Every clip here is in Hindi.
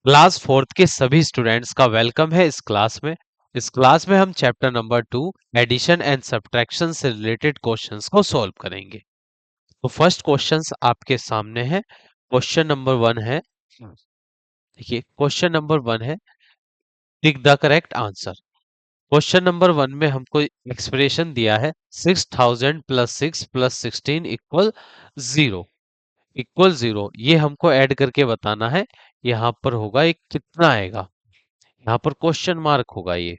क्लास फोर्थ के सभी स्टूडेंट्स का वेलकम है इस क्लास में हम chapter number 2 addition and subtraction से रिलेटेड क्वेश्चंस को सॉल्व करेंगे। तो फर्स्ट क्वेश्चंस आपके सामने है। क्वेश्चन नंबर 1 है, देखिए क्वेश्चन नंबर 1 है, tick the correct answer. Question number 1 में हमको एक्सप्रेशन दिया है 6000 प्लस 6 प्लस 16 इक्वल जीरो। ये हमको ऐड करके बताना है। यहाँ पर होगा एक कितना आएगा, यहाँ पर क्वेश्चन मार्क होगा ये।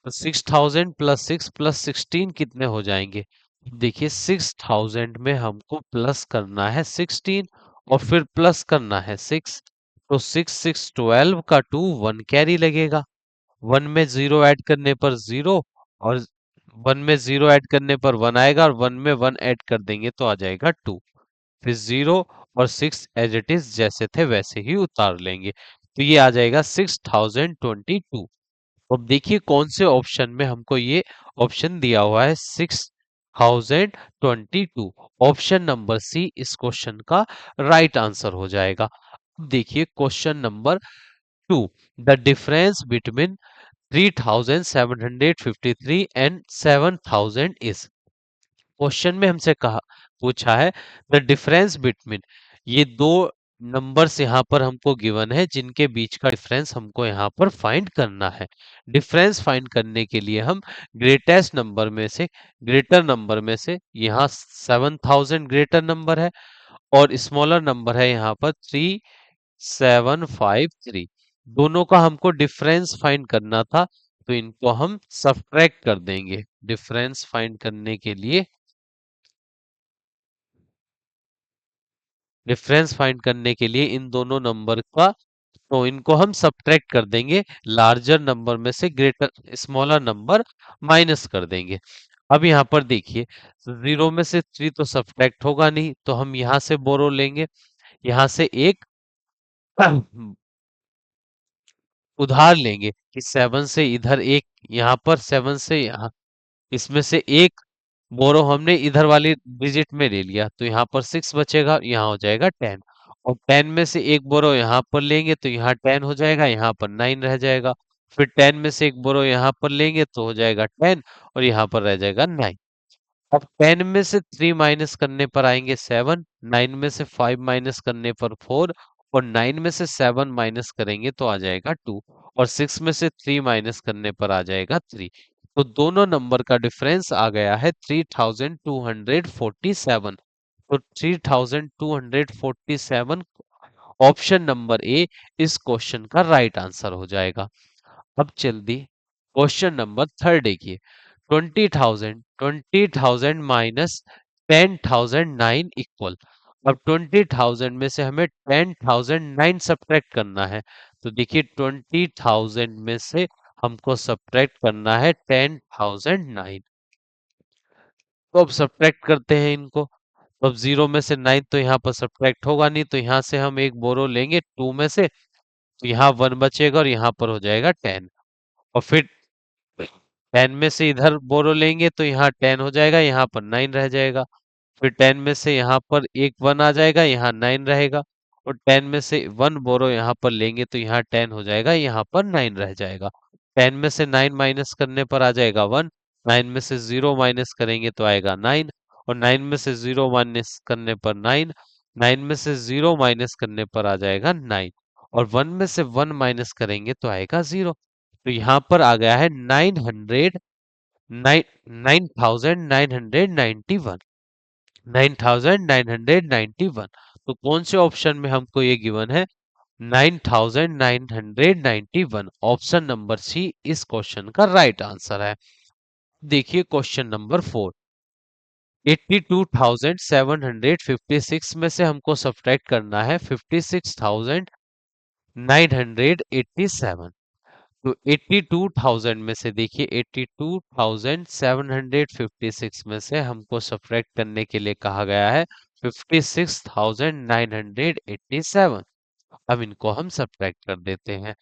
तो 6000 प्लस 6 प्लस 16 कितने हो जाएंगे? देखिए 6000 में हमको प्लस करना है 16 और फिर प्लस करना है 6। तो 6 6 12 का 2 1 कैरी लगेगा। 1 में 0 ऐड करने पर 0 और 1 में 0 ऐड करने पर 1 आएगा और 1 में 1 ऐड कर देंगे तो आ जाएगा 2। फिर 0 और 6 एज इट इज जैसे थे वैसे ही उतार लेंगे। तो ये आ जाएगा 6022। अब देखिए कौन से ऑप्शन में हमको ये ऑप्शन दिया हुआ है 6022। ऑप्शन नंबर सी इस क्वेश्चन का राइट आंसर हो जाएगा। अब देखिए question number 2, the difference between 3753 and 7000 is. Question में हमसे कहा पूछा है द डिफरेंस बिटवीन, ये दो नंबर्स यहाँ पर हमको गिवन है जिनके बीच का डिफरेंस हमको यहाँ पर फाइंड करना है। डिफरेंस फाइंड करने के लिए हम ग्रेटर नंबर में से यहाँ 7000 ग्रेटर नंबर है और स्मॉलर नंबर है यहाँ पर 3753। दोनों का हमको डिफरेंस फाइंड करना था, तो इनको हम सब्ट्रैक्ट कर देंगे। डिफरेंस फाइंड करने के लिए इन दोनों नंबर का, तो इनको हम सब्ट्रैक्ट कर देंगे। लार्जर नंबर में से ग्रेटर स्मॉलर नंबर माइनस कर देंगे। अब यहाँ पर देखिए 0 में से 3 तो सब्ट्रैक्ट होगा नहीं, तो हम यहाँ से बोरो लेंगे। यहाँ से एक उधार लेंगे कि 7 से इधर एक, यहाँ पर 7 से यहाँ, इसमें से एक बोरो हमने इधर वाली डिजिट में ले लिया, तो यहाँ पर 6 बचेगा, यहाँ हो जाएगा 10। और 10 में से एक बोरो यहाँ पर लेंगे तो यहाँ 10 हो जाएगा, यहाँ पर 9 रह जाएगा। फिर 10 में से एक बोरो यहाँ पर लेंगे तो हो जाएगा 10 और यहाँ पर रह जाएगा 9। अब 10 में से 3 माइनस करने पर आएंगे 7, 9 में से 5 माइनस करने पर 4 और 9 में से 7 माइनस करेंगे तो आ जाएगा 2 और 6 में से 3 माइनस करने पर आ जाएगा 3। तो दोनों नंबर का डिफरेंस आ गया है 3247। तो 3247 ऑप्शन नंबर ए इस क्वेश्चन का राइट आंसर हो जाएगा। अब जल्दी क्वेश्चन नंबर 3 देखिए। 20,000 माइनस 10,009 इक्वल। अब 20,000 में से हमें 10,009 सब्ट्रैक्ट करना है। तो देखिए 20,000 में से हमको सब्ट्रैक्ट करना है 10,009। तो अब सब्ट्रैक्ट करते हैं इनको। तो अब 0 में से 9 तो यहाँ पर सब्ट्रैक्ट होगा नहीं, तो यहाँ से हम एक बोरो लेंगे 2 में से, तो यहाँ 1 बचेगा और यहाँ पर हो जाएगा 10। और फिर 10 में से इधर बोरो लेंगे तो यहाँ 10 हो जाएगा, यहाँ पर 9 रह जाएगा। फिर 10 में से यहाँ पर एक 1 आ जाएगा, यहाँ 9 रहेगा। और 10 में से 1 बोरो यहाँ पर लेंगे तो यहाँ 10 हो जाएगा, यहाँ पर 9 रह जाएगा। 10 में से 9 माइनस करने पर आ जाएगा 1, 9 में से 0 माइनस करेंगे तो आएगा 9 और 9 में से 0 माइनस करने पर 9, 9 में से 0 माइनस करने पर आ जाएगा 9 और 1 में से 1 माइनस करेंगे तो आएगा 0। तो यहाँ पर आ गया है 9,991। 9,991। तो कौन से ऑप्शन में हमको ये गिवन है? 9,991। ऑप्शन नंबर सी इस क्वेश्चन का राइट आंसर है। देखिए क्वेश्चन नंबर 4, 82,756 में से हमको सब्ट्रैक्ट करना है 56,987। तो 82,000 में से देखिए 82,756 में से हमको सब्ट्रैक्ट करने के लिए कहा गया है 56,987। अब इनको हम सब्ट्रैक्ट कर देते हैं।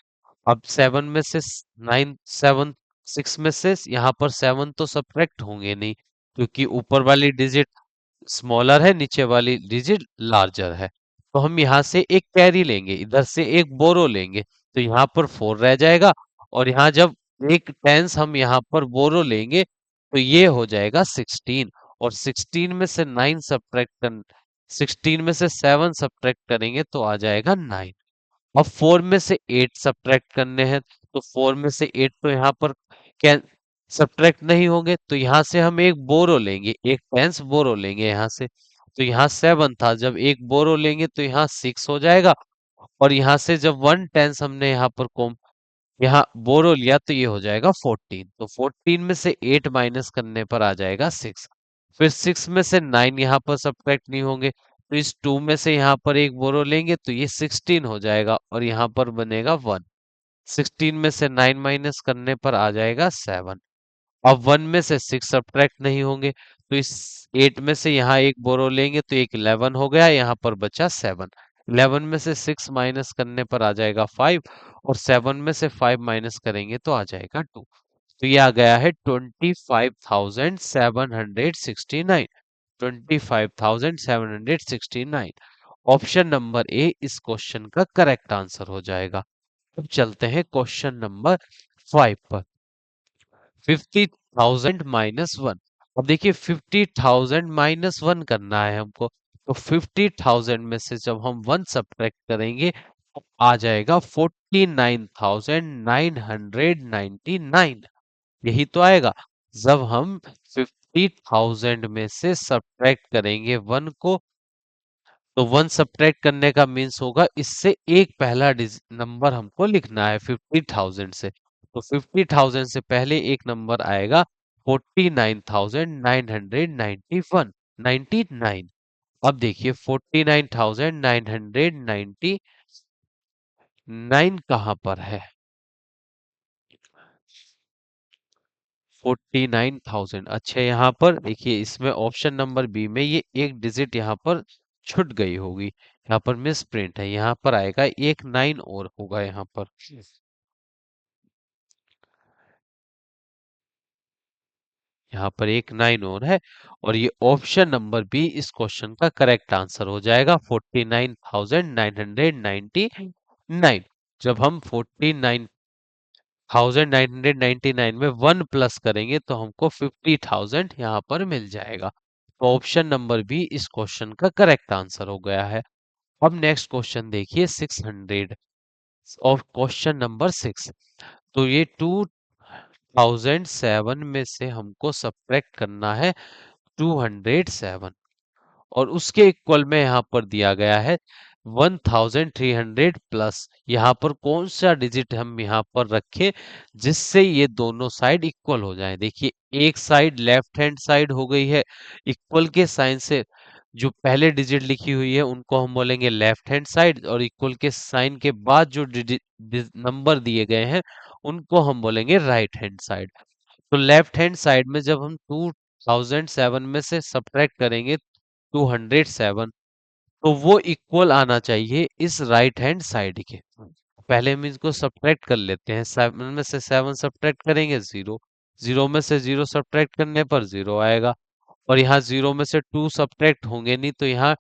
अब 7 में से 9 7 6 में से यहाँ पर 7 तो सब्ट्रैक्ट होंगे नहीं, क्योंकि ऊपर वाली डिजिट स्मॉलर है, नीचे वाली डिजिट लार्जर है। तो हम यहाँ से एक कैरी लेंगे, इधर से एक बोरो लेंगे, तो यहाँ पर 4 रह जाएगा। और यहाँ जब एक टेंस हम यहाँ पर बोरो लेंगे तो ये हो जाएगा 16। और 16 में से 9 सब्ट्रैक्ट कर 16 में से 7 सब्ट्रैक्ट करेंगे तो आ जाएगा 9। अब 4 में से 8 सब्ट्रैक्ट करने हैं, तो 4 में से 8 तो यहाँ पर कैन सब्ट्रैक्ट नहीं होंगे, तो यहाँ से हम एक बोरो लेंगे, एक टेंस बोरो लेंगे यहाँ से। तो यहाँ 7 था, जब एक बोरो लेंगे तो यहाँ 6 हो जाएगा। और यहाँ से जब वन टेंस हमने यहाँ पर कॉम यहाँ बोरो लिया तो ये हो जाएगा 14। तो 14 में से 8 माइनस करने पर आ जाएगा 6। फिर 6 में से 9 यहाँ पर सब्ट्रैक्ट नहीं होंगे, तो इस 2 में से यहाँ पर एक बोरो लेंगे तो ये 16 हो जाएगा और यहाँ पर बनेगा 1। 16 में से 9 माइनस करने पर आ जाएगा 7। अब 1 में से 6 सब्ट्रैक्ट नहीं होंगे, तो इस 8 में से यहाँ एक बोरो लेंगे तो एक 11 हो गया, यहाँ पर बचा 7। 11 में से 6 माइनस करने पर आ जाएगा 5। और 7 में से 5 माइनस करेंगे तो आ जाएगा 2। तो ये आ गया है 25,769। 25,769 ऑप्शन नंबर ए इस क्वेश्चन का करेक्ट आंसर हो जाएगा। अब चलते हैं क्वेश्चन नंबर 5 पर। 50,000 - 1। अब देखिए 50,000 - 1 करना है हमको, तो 50,000 में से जब हम 1 सब्ट्रैक्ट करेंगे तो आ जाएगा 49,999। यही तो आएगा। जब हम 50,000 में से सब्ट्रैक्ट करेंगे 1 को, तो 1 सब्ट्रैक्ट करने का मीन्स होगा इससे एक पहला नंबर हमको लिखना है 50,000 से। तो 50,000 से पहले एक नंबर आएगा 49,991 99। अब देखिए 49,999 कहाँ पर है? 49,000। अच्छा, यहाँ पर देखिए इसमें ऑप्शन नंबर बी में ये एक डिजिट यहाँ पर छूट गई होगी, यहाँ पर मिस प्रिंट है, यहाँ पर आएगा एक 9 और होगा यहाँ पर। यहाँ पर एक 9 और है। और ये ऑप्शन नंबर बी इस क्वेश्चन का करेक्ट आंसर हो जाएगा 49,999। जब हम 49,999 में 1 प्लस करेंगे तो हमको 50,000 यहाँ पर मिल जाएगा। तो ऑप्शन नंबर बी इस क्वेश्चन का करेक्ट आंसर हो गया है। अब नेक्स्ट क्वेश्चन देखिए 600 और क्वेश्चन नंबर 6। तो ये 2007 में से हमको सब्ट्रैक्ट करना है 207। और उसके इक्वल में यहाँ पर दिया गया है 1300 प्लस। यहाँ पर कौन सा डिजिट हम यहाँ पर रखें जिससे ये दोनों साइड इक्वल हो जाए। देखिए एक साइड लेफ्ट हैंड साइड हो गई है इक्वल के साइन से, जो पहले डिजिट लिखी हुई है उनको हम बोलेंगे लेफ्ट हैंड साइड, और इक्वल के साइन के बाद जो नंबर दिए गए हैं उनको हम बोलेंगे राइट हैंड साइड। तो लेफ्ट हैंड साइड में जब हम 2007 में से सब्ट्रैक्ट करेंगे 207, तो वो इक्वल आना चाहिए इस राइट हैंड साइड के। पहले हम इसको सब्ट्रैक्ट कर लेते हैं, 7 में से 7 सब्ट्रैक्ट करेंगे 0। 0 में से 0 सब्ट्रैक्ट करने पर 0 आएगा। और यहाँ 0 में से 2 सब्ट्रैक्ट होंगे नहीं, तो यहाँ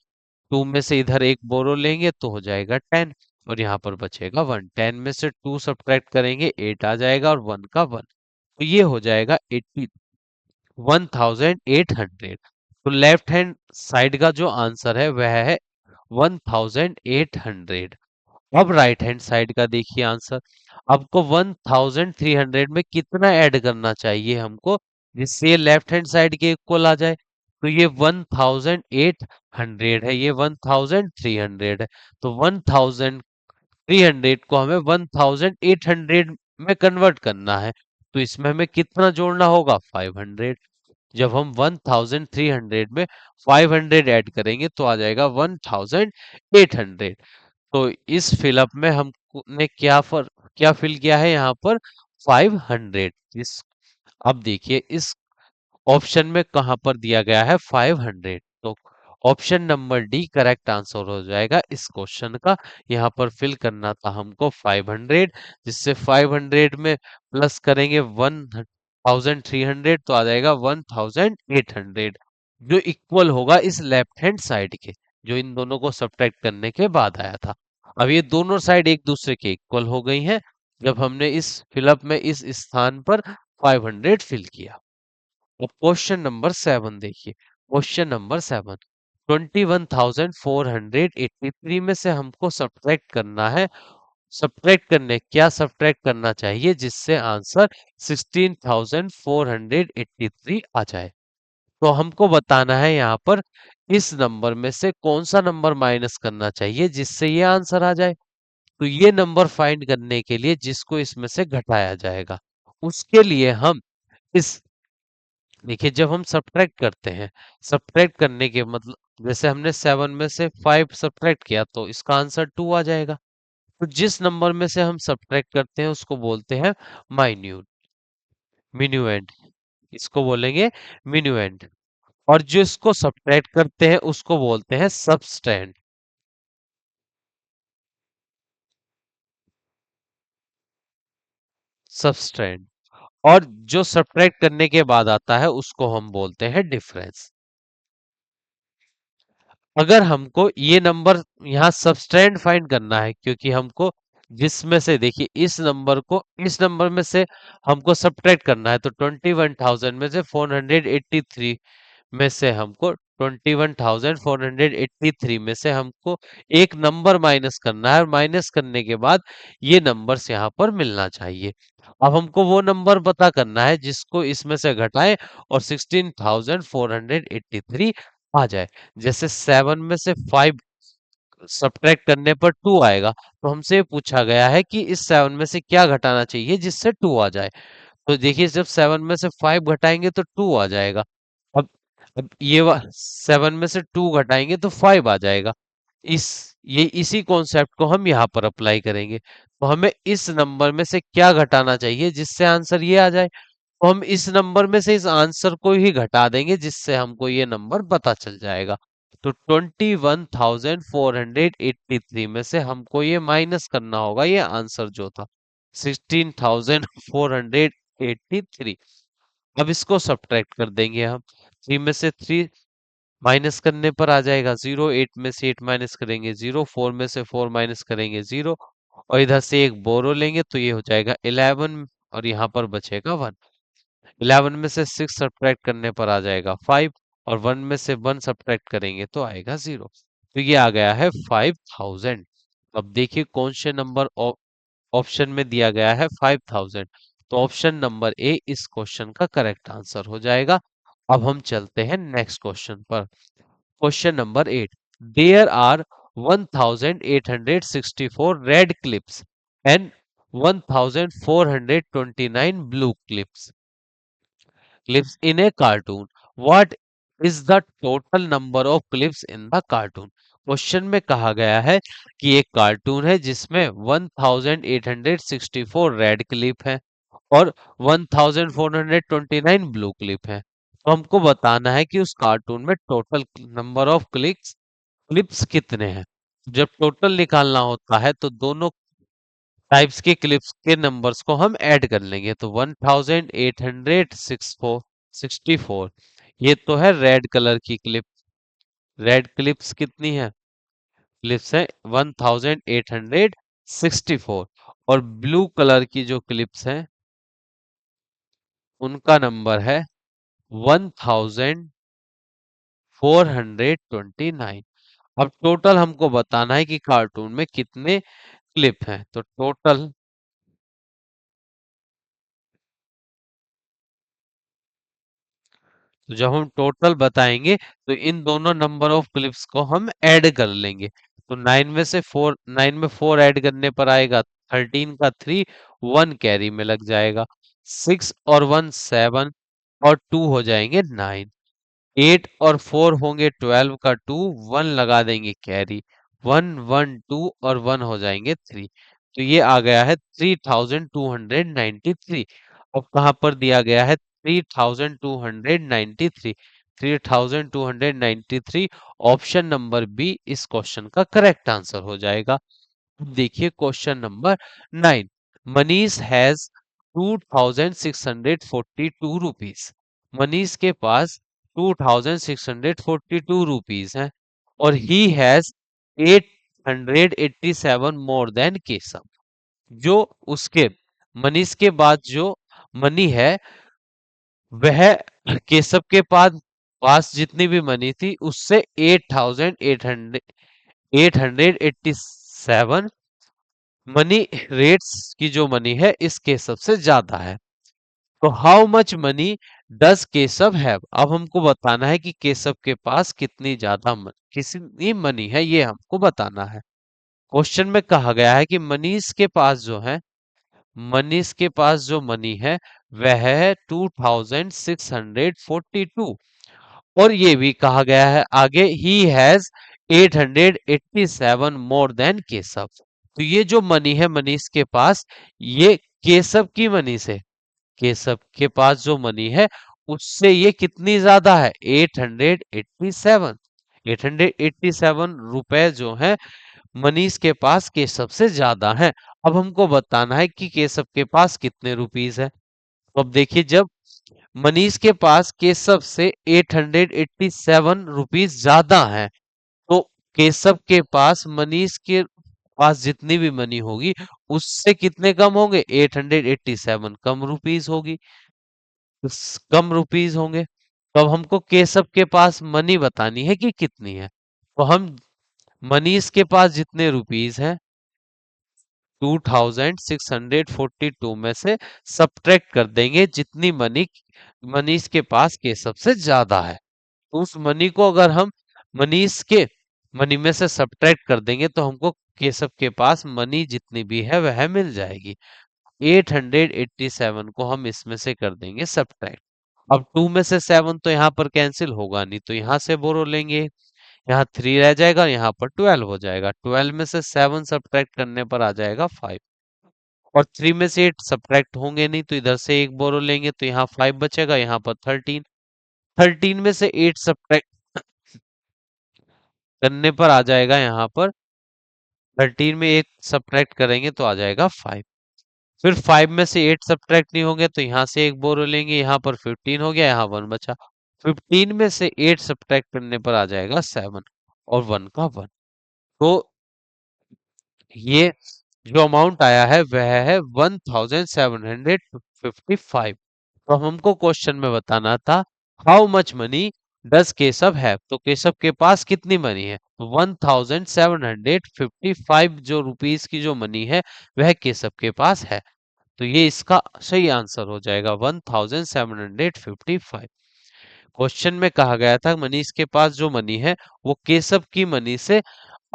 2 में से इधर एक बोरो लेंगे तो हो जाएगा 10। और यहाँ पर बचेगा 1। 10 में से 2 सब्ट्रैक्ट करेंगे 8 आ जाएगा और 1 का 1। तो ये हो जाएगा 1800। तो लेफ्ट हैंड साइड का जो आंसर है वह है 1800। अब राइट हैंड साइड का देखिए आंसर। आपको 1300 में कितना ऐड करना चाहिए हमको जिससे ये लेफ्ट हैंड साइड के इक्वल आ जाए। तो ये 1800 है, ये 1300 है। तो 1300 को हमें 1800 में कन्वर्ट करना है। तो इसमें हमें कितना जोड़ना होगा? 500। जब हम 1300 में 500 ऐड करेंगे तो आ जाएगा 1800। तो इस फिलअप में हमने क्या फिल किया है यहाँ पर? 500। इस अब देखिए इस ऑप्शन में कहां पर दिया गया है 500, तो option number D correct answer हो जाएगा इस क्वेश्चन का। यहाँ पर फिल करना था हमको 500, जिससे 500 में प्लस करेंगे 1300 तो आ जाएगा 1800, जो इक्वल होगा इस लेफ्ट हैंड साइड के। जो इन दोनों को सब्ट्रैक्ट करने के बाद आया था। अब ये दोनों साइड एक दूसरे के इक्वल हो गई हैं जब हमने इस फिलअप में इस स्थान पर 500 फिल किया। अब क्वेश्चन नंबर 7 देखिए। क्वेश्चन नंबर 7, 21,483 में से हमको सब्ट्रैक्ट करना है। सब्ट्रैक्ट करना चाहिए जिससे आंसर 16,483 आ जाए। तो हमको बताना है यहाँ पर इस नंबर में से कौन सा नंबर माइनस करना चाहिए जिससे ये आंसर आ जाए। तो ये नंबर फाइंड करने के लिए जिसको इसमें से घटाया जाएगा, उसके लिए हम इस देखिए जब हम सब्ट्रैक्ट करते हैं, सब्ट्रैक्ट करने के मतलब जैसे हमने 7 में से 5 सब्ट्रैक्ट किया तो इसका आंसर 2 आ जाएगा। तो जिस नंबर में से हम सब्ट्रैक्ट करते हैं उसको बोलते हैं माइन्यूट मिन्यूएंड, इसको बोलेंगे मिन्यूएंड। और जो इसको सब्ट्रैक्ट करते हैं उसको बोलते हैं सबस्ट्रैंड। सबस्ट्रैंड। और जो सब्ट्रैक्ट करने के बाद आता है उसको हम बोलते हैं डिफरेंस। अगर हमको ये नंबर यहाँ सबस्ट्रैंड फाइंड करना है क्योंकि हमको जिसमें से देखिए इस नंबर को इस नंबर में से हमको सब्ट्रैक्ट करना है, तो 21,000 में से 483 में से हमको 21,483 में से हमको एक नंबर माइनस करना है और माइनस करने के बाद ये नंबर्स यहाँ पर मिलना चाहिए। अब हमको वो नंबर पता करना है जिसको इसमें से घटाएं और 16,483 आ जाए। जैसे 7 में से 5 सब्ट्रैक्ट करने पर 2 आएगा, तो हमसे ये पूछा गया है कि इस 7 में से क्या घटाना चाहिए जिससे 2 आ जाए। तो देखिए जब 7 में से 5 घटाएंगे तो 2 आ जाएगा। अब अब 7 में से 2 घटाएंगे तो 5 आ जाएगा। इस ये इसी कॉन्सेप्ट को हम यहाँ पर अप्लाई करेंगे। तो हमें इस नंबर में से क्या घटाना चाहिए जिससे आंसर ये आ जाए। तो हम इस नंबर में से इस आंसर को ही घटा देंगे जिससे हमको ये नंबर पता चल जाएगा। तो 21,483 में से हमको ये माइनस करना होगा ये आंसर जो था 16,483। अब इसको सब्ट्रैक्ट कर देंगे हम। 3 में से 3 माइनस करने पर आ जाएगा 0, 8 में से 8 माइनस करेंगे 0, 4 में से 4 माइनस करेंगे 0, और इधर से एक बोरो लेंगे तो ये हो जाएगा 11 और यहाँ पर बचेगा 1। 11 में से 6 सब्ट्रैक्ट करने पर आ जाएगा 5, और 1 में से 1 सब्ट्रैक्ट करेंगे तो आएगा 0। तो ये आ गया है 5,000। अब देखिए कौन से नंबर ऑप्शन में दिया गया है 5,000। तो ऑप्शन नंबर ए इस क्वेश्चन का करेक्ट आंसर हो जाएगा। अब हम चलते हैं नेक्स्ट क्वेश्चन पर। Question number 8, there are 1,864 red clips and 1,429 blue clips in a cartoon. What is the total number of clips in the cartoon? Question में कहा गया है कि एक कार्टून है जिसमें 1,864 रेड क्लिप है और 1,429 ब्लू क्लिप है। तो हमको बताना है कि उस कार्टून में टोटल नंबर ऑफ क्लिप्स कितने हैं। जब टोटल निकालना होता है तो दोनों टाइप्स के क्लिप्स के नंबर्स को हम ऐड कर लेंगे। तो 1,864 ये तो है रेड कलर की क्लिप। रेड क्लिप्स कितनी है? क्लिप्स है 1,864। और ब्लू कलर की जो क्लिप्स हैं उनका नंबर है 1,429। अब टोटल हमको बताना है कि कार्टून में कितने क्लिप हैं। तो टोटल तो जब हम टोटल बताएंगे तो इन दोनों नंबर ऑफ क्लिप्स को हम ऐड कर लेंगे। तो 9 में 4 ऐड करने पर आएगा 13 का 3, 1 कैरी में लग जाएगा। 6 और 1 7 और 2 हो जाएंगे 9। 8 और 4 होंगे 12 का 2, 1 लगा देंगे कैरी। 1 1 2 और 1 हो जाएंगे 3। तो ये आ गया है 3,293। अब कहाँ पर दिया गया है 3,293? 3,293 ऑप्शन नंबर बी इस क्वेश्चन का करेक्ट आंसर हो जाएगा। देखिए question number 9, Manish has 2,642 rupees. Manish के पास 2,642 रुपीज हैं। और he has 887 more than Keshav. जो उसके मनीष के बाद जो मनी है वह केशव के पास जितनी भी मनी थी उससे 8,887 मनी रेट्स की जो मनी है इस केशव से ज्यादा है। तो how much money does Keshav have, अब हमको बताना है कि केशव के पास कितनी मनी है, ये हमको बताना है। क्वेश्चन में कहा गया है कि मनीष के पास जो मनी है वह है 2642। और ये भी कहा गया है आगे he has 887 more than Keshav. तो ये जो मनी है मनीष के पास, ये केशव की मनी से, केशव के पास जो मनी है उससे ये कितनी ज्यादा है, 887। 887 रुपए जो है मनीष के पास केशव से ज्यादा है। अब हमको बताना है कि केशव के पास कितने रुपीस है। तो अब देखिए, जब मनीष के पास केशव से 887 रुपीस ज्यादा है, तो केशव के पास मनीष के पास जितनी भी मनी होगी उससे कितने कम होंगे, 887 कम रुपीस होगी, कम रुपीस होंगे। तो अब हमको केशव के पास मनी बतानी है कि कितनी है। तो हम मनीष के पास जितने रुपीस है 2642 में से सब्ट्रैक्ट कर देंगे जितनी मनी मनीष के पास केशव से ज्यादा है। तो उस मनी को अगर हम मनीष के मनी में से सब्ट्रैक्ट कर देंगे तो हमको केशव के पास मनी जितनी भी है वह मिल जाएगी। 887 को हम इसमें से कर देंगे सब्ट्रैक्ट। अब 2 में से 7 तो यहाँ पर कैंसिल होगा नहीं, तो यहाँ से बोरो लेंगे, यहाँ 3 रह जाएगा, यहाँ पर 12 हो जाएगा। 12 में से 7 सब्ट्रैक्ट करने पर आ जाएगा 5। और 3 में से 8 सब्ट्रैक्ट होंगे नहीं, तो इधर से एक बोरो लेंगे, तो यहाँ 5 बचेगा, यहाँ पर 13। 13 में से 8 सब्ट्रैक्ट करने पर आ जाएगा, यहाँ पर 13 में एक सब्ट्रैक्ट करेंगे तो आ जाएगा 5। फिर 5 में से 8 सब्ट्रैक्ट नहीं होंगे, तो यहाँ से एक बोरो लेंगे, यहाँ पर 15 हो गया, यहाँ 1 बचा। 15 में से 8 सब्ट्रैक्ट करने पर आ जाएगा 7 और 1 का 1। तो ये जो अमाउंट आया है वह है 1755। तो हमको क्वेश्चन में बताना था how much money does Keshav have, तो केशव के पास कितनी मनी है। 1755 जो रुपीस की जो मनी है वह केशव के पास है। तो ये इसका सही आंसर हो जाएगा 1755। क्वेश्चन में कहा गया था मनीष के पास जो मनी है वो केशव की मनी से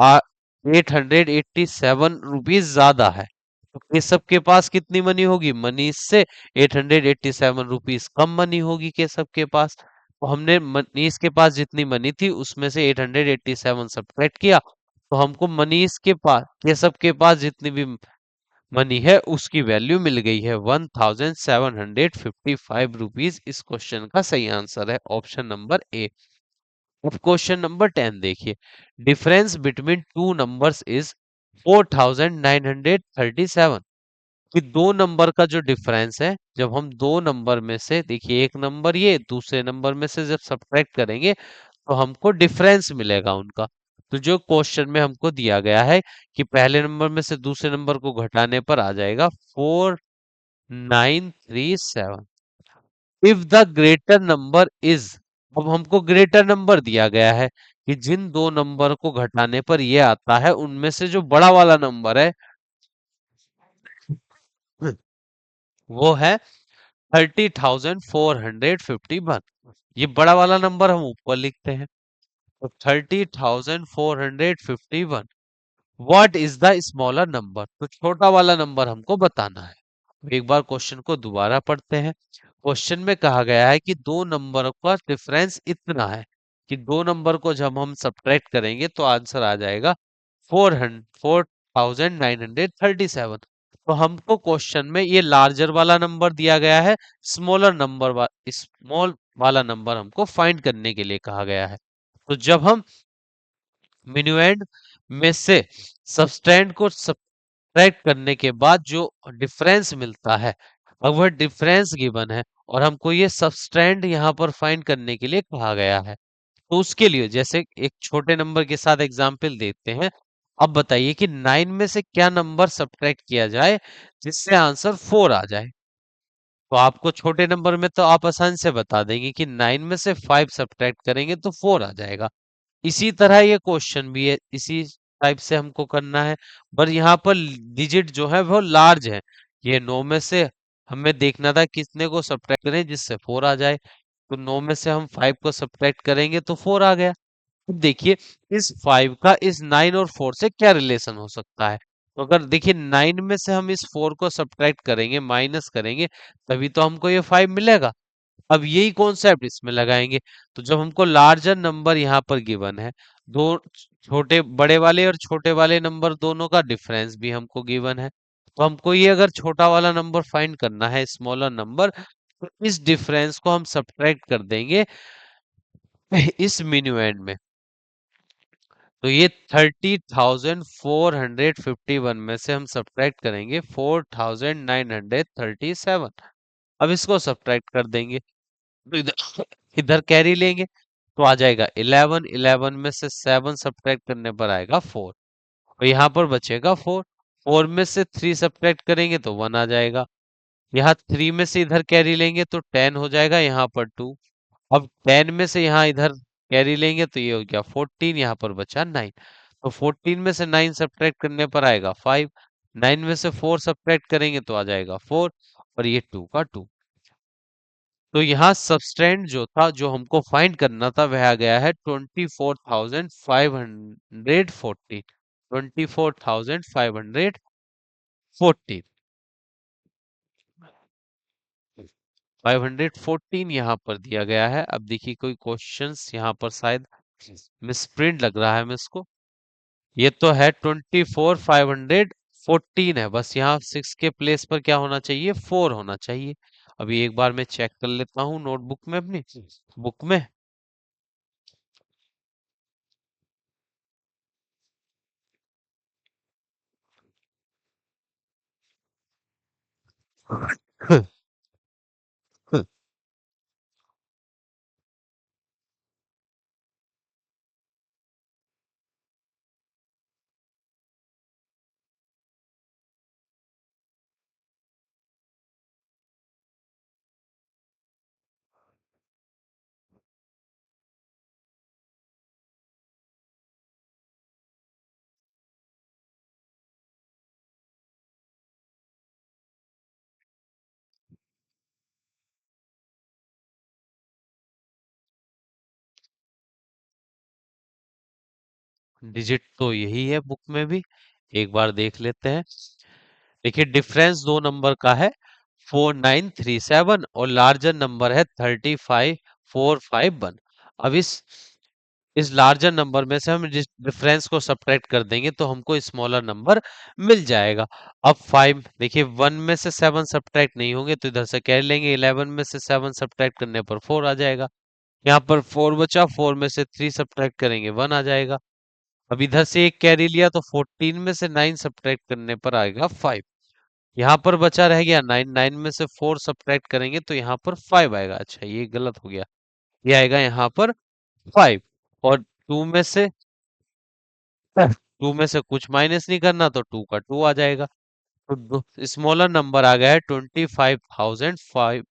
887 रुपीज ज्यादा है। तो केशव के पास कितनी मनी होगी, मनीष से 887 रुपीज कम मनी होगी केशव के पास। तो हमने मनीष के पास जितनी मनी थी उसमें से 887 सब्ट्रैक्ट किया, तो हमको मनीष के पास केशव के पास जितनी भी मनी है उसकी वैल्यू मिल गई है 1755 रुपीज। इस क्वेश्चन का सही आंसर है ऑप्शन नंबर ए। अब क्वेश्चन नंबर 10 देखिए, difference between two numbers is 4937। कि दो नंबर का जो डिफरेंस है, जब हम दो नंबर में से, देखिए एक नंबर ये दूसरे नंबर में से जब सब्ट्रैक्ट करेंगे तो हमको डिफरेंस मिलेगा उनका। तो जो क्वेश्चन में हमको दिया गया है कि पहले नंबर में से दूसरे नंबर को घटाने पर आ जाएगा 4937। If the greater number is, अब हमको ग्रेटर नंबर दिया गया है कि जिन दो नंबर को घटाने पर ये आता है उनमें से जो बड़ा वाला नंबर है वो है 30,451। ये बड़ा वाला नंबर हम ऊपर लिखते हैं, तो 30,451। What is the smaller number, तो छोटा वाला नंबर हमको बताना है। एक बार क्वेश्चन को दोबारा पढ़ते हैं। क्वेश्चन में कहा गया है कि दो नंबर का डिफरेंस इतना है कि दो नंबर को जब हम सब्ट्रैक्ट करेंगे तो आंसर आ जाएगा 4937। तो हमको क्वेश्चन में ये लार्जर वाला नंबर दिया गया है, स्मॉल वाला नंबर हमको फाइंड करने के लिए कहा गया है। तो जब हम मिनुएंड में से सबस्टैंड को सब्ट्रैक्ट करने के बाद जो डिफरेंस मिलता है, अब वह डिफरेंस गिवन है और हमको ये सबस्टैंड यहाँ पर फाइंड करने के लिए कहा गया है, तो उसके लिए जैसे एक छोटे नंबर के साथ एग्जाम्पल देते हैं। अब बताइए कि 9 में से क्या नंबर सब्ट्रैक्ट किया जाए जिससे आंसर 4 आ जाए। तो आपको छोटे नंबर में तो आप आसानी से बता देंगे कि 9 में से 5 सब्ट्रैक्ट करेंगे तो 4 आ जाएगा। इसी तरह ये क्वेश्चन भी है, इसी टाइप से हमको करना है। पर यहाँ पर डिजिट जो है वो लार्ज है। ये 9 में से हमें देखना था कितने को सब्ट्रैक्ट करें जिससे 4 आ जाए। तो 9 में से हम 5 को सब्ट्रैक्ट करेंगे तो 4 आ गया। अब देखिए इस 5 का इस 9 और 4 से क्या रिलेशन हो सकता है। तो अगर देखिए 9 में से हम इस 4 को सब्ट्रैक्ट करेंगे, माइनस करेंगे, तभी तो हमको ये 5 मिलेगा। अब यही कॉन्सेप्ट इसमें लगाएंगे। तो जब हमको लार्जर नंबर यहाँ पर गिवन है, दो छोटे बड़े वाले और छोटे वाले नंबर दोनों का डिफरेंस भी हमको गिवन है, तो हमको ये अगर छोटा वाला नंबर फाइंड करना है, स्मॉलर नंबर, तो इस डिफरेंस को हम सब्ट्रैक्ट कर देंगे इस मिन्यूएंड में। तो ये 30,451 में से हम सब्ट्रैक्ट करेंगे 4,937। अब इसको सब्ट्रैक्ट कर देंगे तो इधर इधर कैरी लेंगे तो आ जाएगा 11। 11 में से 7 सब्ट्रैक्ट करने पर आएगा 4 और यहाँ पर बचेगा 4। 4 में से 3 सब्ट्रैक्ट करेंगे तो 1 आ जाएगा। यहाँ 3 में से इधर कैरी लेंगे तो 10 हो जाएगा, यहाँ पर 2। अब 10 में से यहाँ इधर कैरी लेंगे तो ये हो गया 14, यहाँ पर बचा 9। तो 14 में से 9 सब्ट्रैक्ट करने पर आएगा 5। 9 में से 4 सब्ट्रैक्ट करेंगे तो आ जाएगा 4 और ये 2 का 2। तो यहाँ सबस्ट्रैंड जो था, जो हमको फाइंड करना था, वह आ गया है 24,514। 24,514 514 यहाँ पर दिया गया है। अब देखिए कोई क्वेश्चंस यहाँ पर शायद मिसप्रिंट लग रहा है मुझको। ये तो है 24,514 है, बस यहाँ 6 के प्लेस पर क्या होना चाहिए, 4 होना चाहिए। अभी एक बार मैं चेक कर लेता हूँ नोटबुक में, अपनी बुक में। डिजिट तो यही है बुक में भी, एक बार देख लेते हैं। देखिए डिफरेंस दो नंबर का है 4937 और लार्जर नंबर है 35,451। अब इस लार्जर नंबर में से हम डिफरेंस को सब्ट्रैक्ट कर देंगे तो हमको स्मॉलर नंबर मिल जाएगा। अब 5 देखिए 1 में से 7 सब्ट्रैक्ट नहीं होंगे तो इधर से कह लेंगे 11 में से 7 सब्ट्रैक्ट करने पर 4 आ जाएगा। यहाँ पर 4 बचा, 4 में से 3 सब्ट्रैक्ट करेंगे 1 आ जाएगा। अब इधर से एक कैरी लिया तो 14 में से 9 सब्ट्रैक्ट करने पर आएगा 5। यहाँ पर बचा रह गया 9। 9 में से 4 सब्ट्रैक्ट करेंगे तो यहाँ पर 5 आएगा। अच्छा ये गलत हो गया, ये आएगा यहाँ पर 5। और 2 में से 2 में से कुछ माइनस नहीं करना तो 2 का 2 आ जाएगा। तो स्मॉलर नंबर आ गया है 25,514।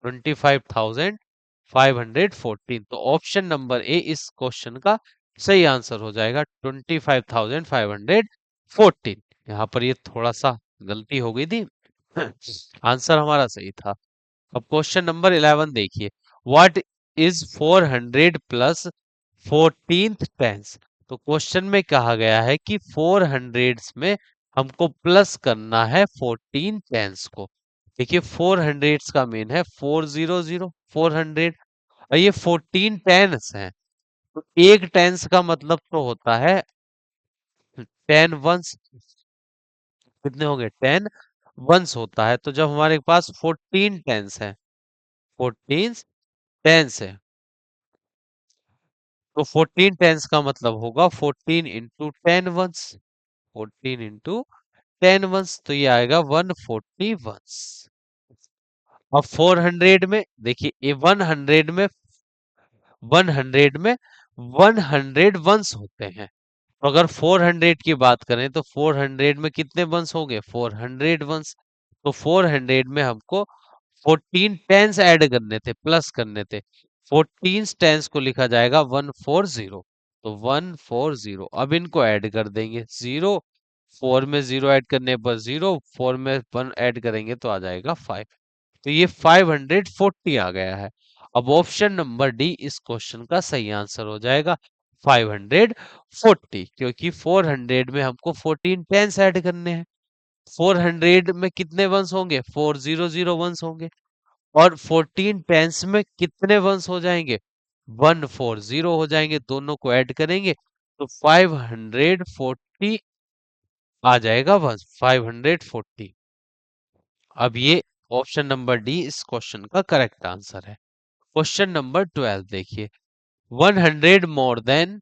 25,514। तो ऑप्शन नंबर ए इस क्वेश्चन का सही आंसर हो जाएगा 25,514। यहाँ पर ये थोड़ा सा गलती हो गई थी, आंसर हमारा सही था। अब क्वेश्चन नंबर 11 देखिए, what is 400 plus 14th tens. तो क्वेश्चन में कहा गया है कि 400 में हमको प्लस करना है 14 टेंस को। देखिए 400 का मीन है 400, 400, और ये 14 टेंस है। तो एक टेंस का मतलब तो होता है 10 वंस। कितने हो गए, 10 वंस होता है। तो जब हमारे पास 14 टेंस है, 14 टेंस है, तो 14 टेंस का मतलब होगा 14 इंटू 10 वंस। 14 इंटू 10 वंस, तो ये आएगा 140 वंस। अब 400 में देखिए, ये 100 में 100 में 100 वंस होते हैं। तो अगर 400 की बात करें तो 400 में कितने वंस होंगे? 400 वंस। तो 400 में हमको 14 टेंस ऐड करने थे, प्लस करने थे। 14 टेंस को लिखा जाएगा 140। तो 140 अब इनको ऐड कर देंगे। 0 4 में 0 ऐड करने पर 0, 4 में 1 ऐड करेंगे तो आ जाएगा 5। तो ये 540 आ गया है। अब ऑप्शन नंबर डी इस क्वेश्चन का सही आंसर हो जाएगा 540, क्योंकि 400 में हमको 14 टेंस ऐड करने हैं। 400 में कितने वंस होंगे? 400 वंस होंगे। और 14 टेंस में कितने वंस हो जाएंगे? 140 हो जाएंगे। दोनों को ऐड करेंगे तो 540 आ जाएगा वंस, 540। अब ये ऑप्शन नंबर डी इस क्वेश्चन का करेक्ट आंसर है। क्वेश्चन नंबर 12 देखिए। 100 मोर देन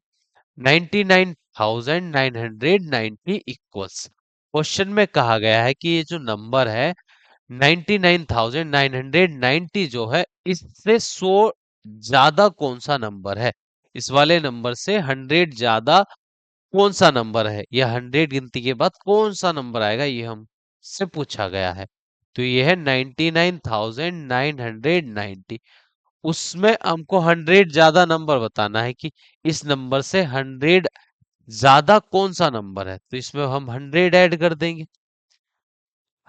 99,990 इक्वल्स। क्वेश्चन में कहा गया है कि ये जो नंबर है 99,990 जो है, इससे 100 ज्यादा कौन सा नंबर है? इस वाले नंबर से 100 ज्यादा कौन सा नंबर है, या 100 गिनती के बाद कौन सा नंबर आएगा, ये हमसे पूछा गया है। तो ये है 99,990। उसमें हमको 100 ज्यादा नंबर बताना है कि इस नंबर से 100 ज्यादा कौन सा नंबर है। तो इसमें हम 100 ऐड कर देंगे।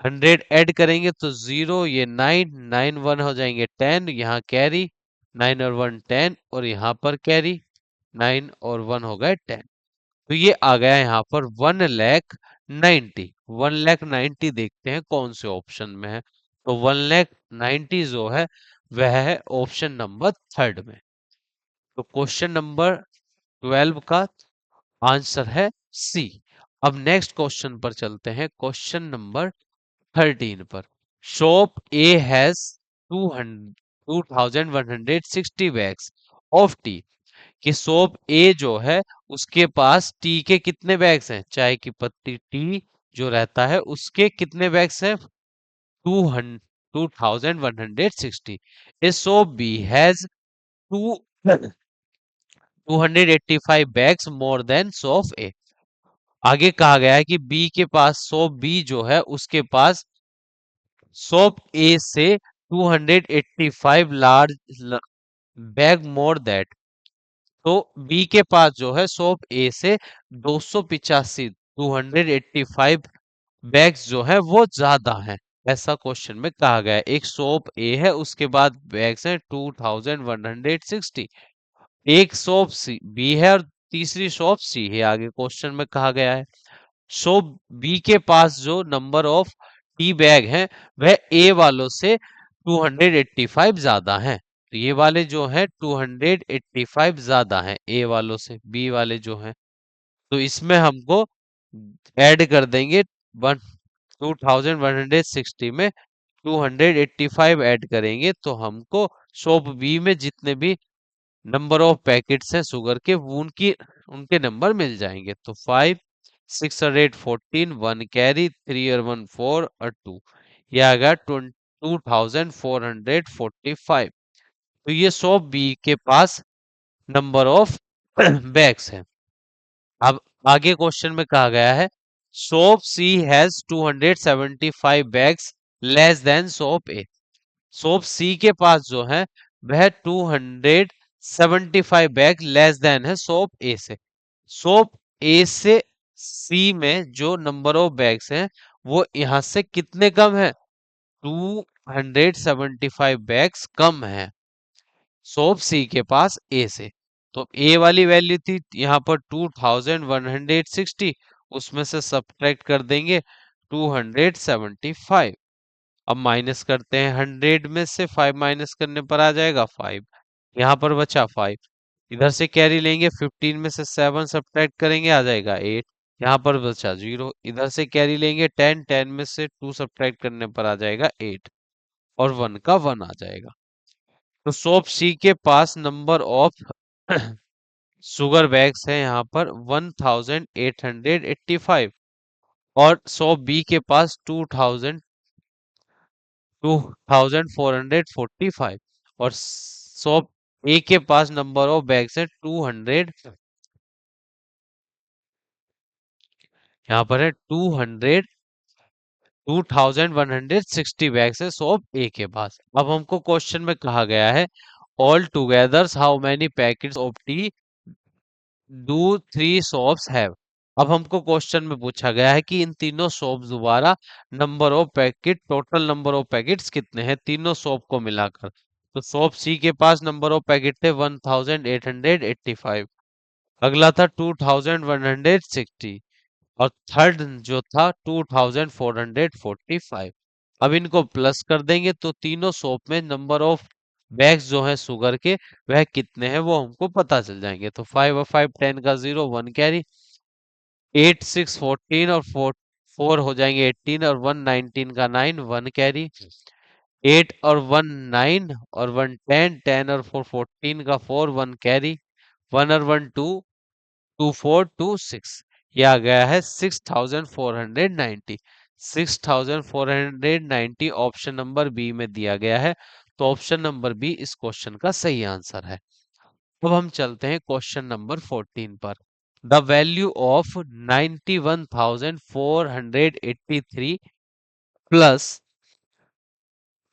100 ऐड करेंगे तो 0, ये 9, 9 1 हो जाएंगे 10, यहाँ कैरी 9 और 1 10, और यहाँ पर कैरी 9 और 1 हो गए 10। तो ये आ गया यहाँ पर 1,90,000। 1,90,000 देखते हैं कौन से ऑप्शन में है। तो 1,90,000 जो है वह है ऑप्शन नंबर थर्ड में। तो क्वेश्चन नंबर 12 का आंसर है सी। अब नेक्स्ट क्वेश्चन पर चलते हैं, क्वेश्चन नंबर 13 पर। Shop A has 2,160 bags of T. कि शॉप ए जो है उसके पास टी के कितने बैग्स हैं? चाय की पत्ती टी जो रहता है उसके कितने बैग्स हैं? 2,160। A shop B has to 285 bags more than shop A. आगे कहा गया है कि बी के पास, शॉप बी जो है उसके पास शॉप ए से 285 लार्ज बैग मोर दैट। तो बी के पास जो है शॉप ए से 285 285 बैग्स जो है वो ज्यादा है। ऐसा क्वेश्चन में कहा गया है। एक शॉप ए है, उसके बाद बैग्स हैं 2,160। एक शॉप सी बी है और तीसरी शॉप सी है, आगे क्वेश्चन में कहा गया है। सो बी के पास जो नंबर ऑफ टी बैग हैं वह ए वालों से 285 ज्यादा हैं। तो ये वाले जो हैं 285 ज्यादा हैं ए वालों से, बी वाले जो हैं। तो इसमें हमको ऐड कर देंगे 2,160 में 285 ऐड करेंगे तो हमको शॉप बी में जितने भी नंबर ऑफ पैकेट्स हैं शुगर के, वो उनकी उनके नंबर मिल जाएंगे। तो 5 614, 1 कैरी, 3 और 1 4 और 2, यह आ गया 2,445। तो ये शॉप बी के पास नंबर ऑफ बैग्स है। अब आगे क्वेश्चन में कहा गया है shop C has 275 bags less than shop A. Shop C के पास जो है वह 275 बैग लेस देन है शॉप ए से। शॉप ए से सी में जो नंबर ऑफ बैग्स हैं वो यहां से कितने कम है? 275 बैग्स कम है शॉप सी के पास ए से। तो ए वाली वैल्यू थी यहाँ पर 2,160, उसमें से सब्ट्रैक्ट कर देंगे 275। अब माइनस करते हैं, 100 में से 5 माइनस करने पर आ जाएगा 5। यहाँ पर बचा 5। इधर से कैरी लेंगे, 15 में से 7 सब्ट्रैक्ट करेंगे आ जाएगा 8। यहाँ पर बचा 0। इधर से कैरी लेंगे 10, 10 में से 2 सब्ट्रैक्ट करने पर आ जाएगा 8, और 1 का 1 आ जाएगा। तो शॉप सी के पास नंबर ऑफ शुगर बैग्स है यहाँ पर 1,885, और शॉप बी के पास 2,445, और शॉप ए के पास नंबर ऑफ बैग्स है 200, यहाँ पर है 2160 बैग्स है शॉप ए के पास। अब हमको क्वेश्चन में कहा गया है all together how many packets of T do three shops have. अब हमको क्वेश्चन में पूछा गया है कि इन तीनों शॉप्स द्वारा number of packet, total number of packets कितने हैं तीनों शॉप को मिलाकर। तो शॉप सी के पास नंबर ऑफ पैकेट थे 1885, अगला था 2160 और थर्ड जो था 2445। अब इनको प्लस कर देंगे तो तीनों शॉप में नंबर ऑफ बैग्स जो है शुगर के वह कितने हैं वो हमको पता चल जाएंगे। तो 5 और 5 10 का 0 1 कैरी, 8 6 14 और 4 4 हो जाएंगे 18 और 1 19 का 9 1 कैरी, 8 और 1 9 और 1 10 10 और 4 14 का 4 1 कैरी, 1 और 1 2 2426। ये आ गया है 6490। 6490 ऑप्शन नंबर बी में दिया गया है। तो ऑप्शन नंबर बी इस क्वेश्चन का सही आंसर है। अब हम चलते हैं क्वेश्चन नंबर 14 पर। द वैल्यू ऑफ 91,483 प्लस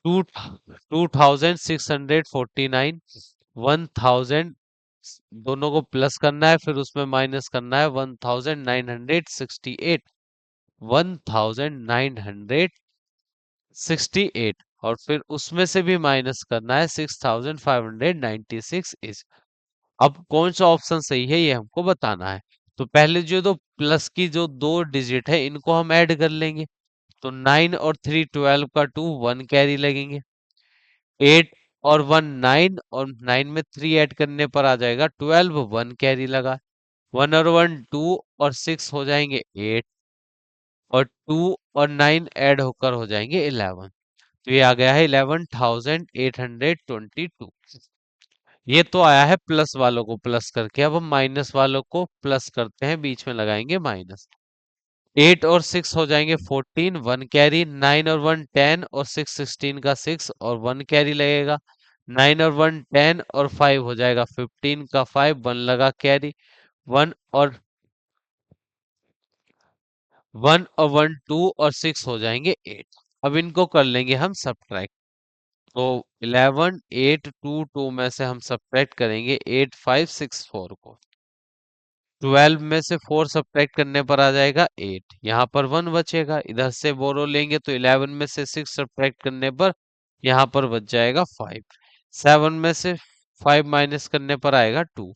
2649, 1000 दोनों को प्लस करना है फिर उसमें माइनस करना है 1968, 1968 और फिर उसमें से भी माइनस करना है 6596 इज। अब कौन सा ऑप्शन सही है ये हमको बताना है। तो पहले जो दो प्लस की जो दो डिजिट है इनको हम ऐड कर लेंगे। तो 9 और 3 12 का 2 1 कैरी लगेंगे, 8 और 1 9 और 9 में 3 ऐड करने पर आ जाएगा 12 1 कैरी लगा, 1 और 1 2 और 6 हो जाएंगे 8 और 2 और 9 ऐड होकर हो जाएंगे 11। तो ये आ गया है 11,822। ये तो आया है प्लस वालों को प्लस करके। अब हम माइनस वालों को प्लस करते हैं, बीच में लगाएंगे माइनस। 8 और 6 हो जाएंगे 14 1 कैरी, 9 और 1 10 और 6 16 का 6 और 1 कैरी लगेगा, 9 और 1 10 और 5 हो जाएगा 15 का 5 1 लगा कैरी, 1 और 1 2 और 6 हो जाएंगे 8। अब इनको कर लेंगे हम सब्ट्रैक्ट। तो 11 8 2 2 में से हम सब्ट्रैक्ट करेंगे 8 5 6 4 को। 12 में से 4 सब्ट्रैक्ट करने पर आ जाएगा 8, यहाँ पर 1 बचेगा, इधर से बोरो लेंगे तो 11 में से 6 सब्ट्रैक्ट करने पर यहाँ पर बच जाएगा 5, 7 में से 5 माइनस करने पर आएगा 2,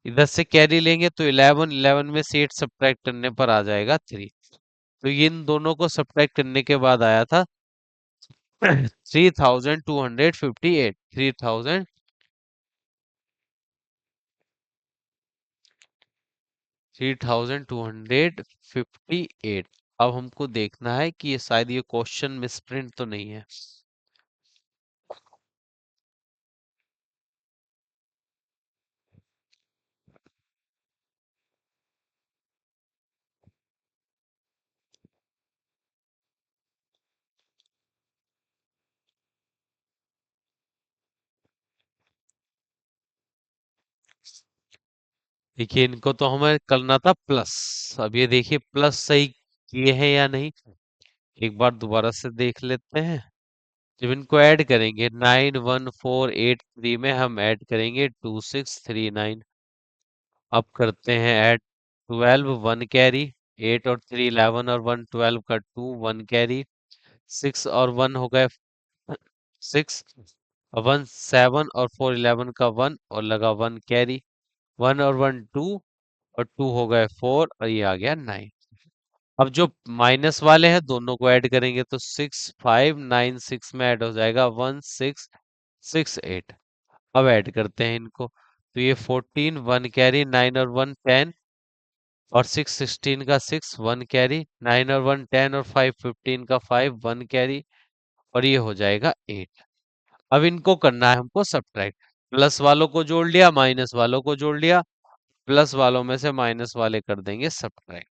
इधर से कैरी लेंगे तो 11 11 में से 8 सब्ट्रैक्ट करने पर आ जाएगा 3। तो ये इन दोनों को सब्ट्रैक्ट करने के बाद आया था 3258, 3258। अब हमको देखना है कि ये शायद ये क्वेश्चन मिसप्रिंट तो नहीं है। देखिए इनको तो हमें करना था प्लस। अब ये देखिए प्लस सही किए हैं या नहीं, एक बार दोबारा से देख लेते हैं। जब इनको ऐड करेंगे 91483 में हम ऐड करेंगे 2639। अब करते हैं ऐड 12 1 कैरी, 8 और 3 11 और 1 12 का 2 1 कैरी, 6 और 1 हो गए 6, 1 7 और 4 11 का 1 और लगा 1 कैरी, 1 और 1 2 और 2 हो गए 4 और ये आ गया 9। अब जो माइनस वाले हैं दोनों को ऐड करेंगे तो 6 5 9 6 में ऐड हो जाएगा 1 6 6 8। अब ऐड करते हैं इनको तो ये 14 1 कैरी, 9 और 1 10 और 6 16 का 6 1 कैरी, 9 और 1 10 और 5 15 का 5 1 कैरी और ये हो जाएगा 8। अब इनको करना है हमको सब्ट्रैक्ट। प्लस वालों को जोड़ लिया, माइनस वालों को जोड़ लिया, प्लस वालों में से माइनस वाले कर देंगे सब्ट्रैक्ट।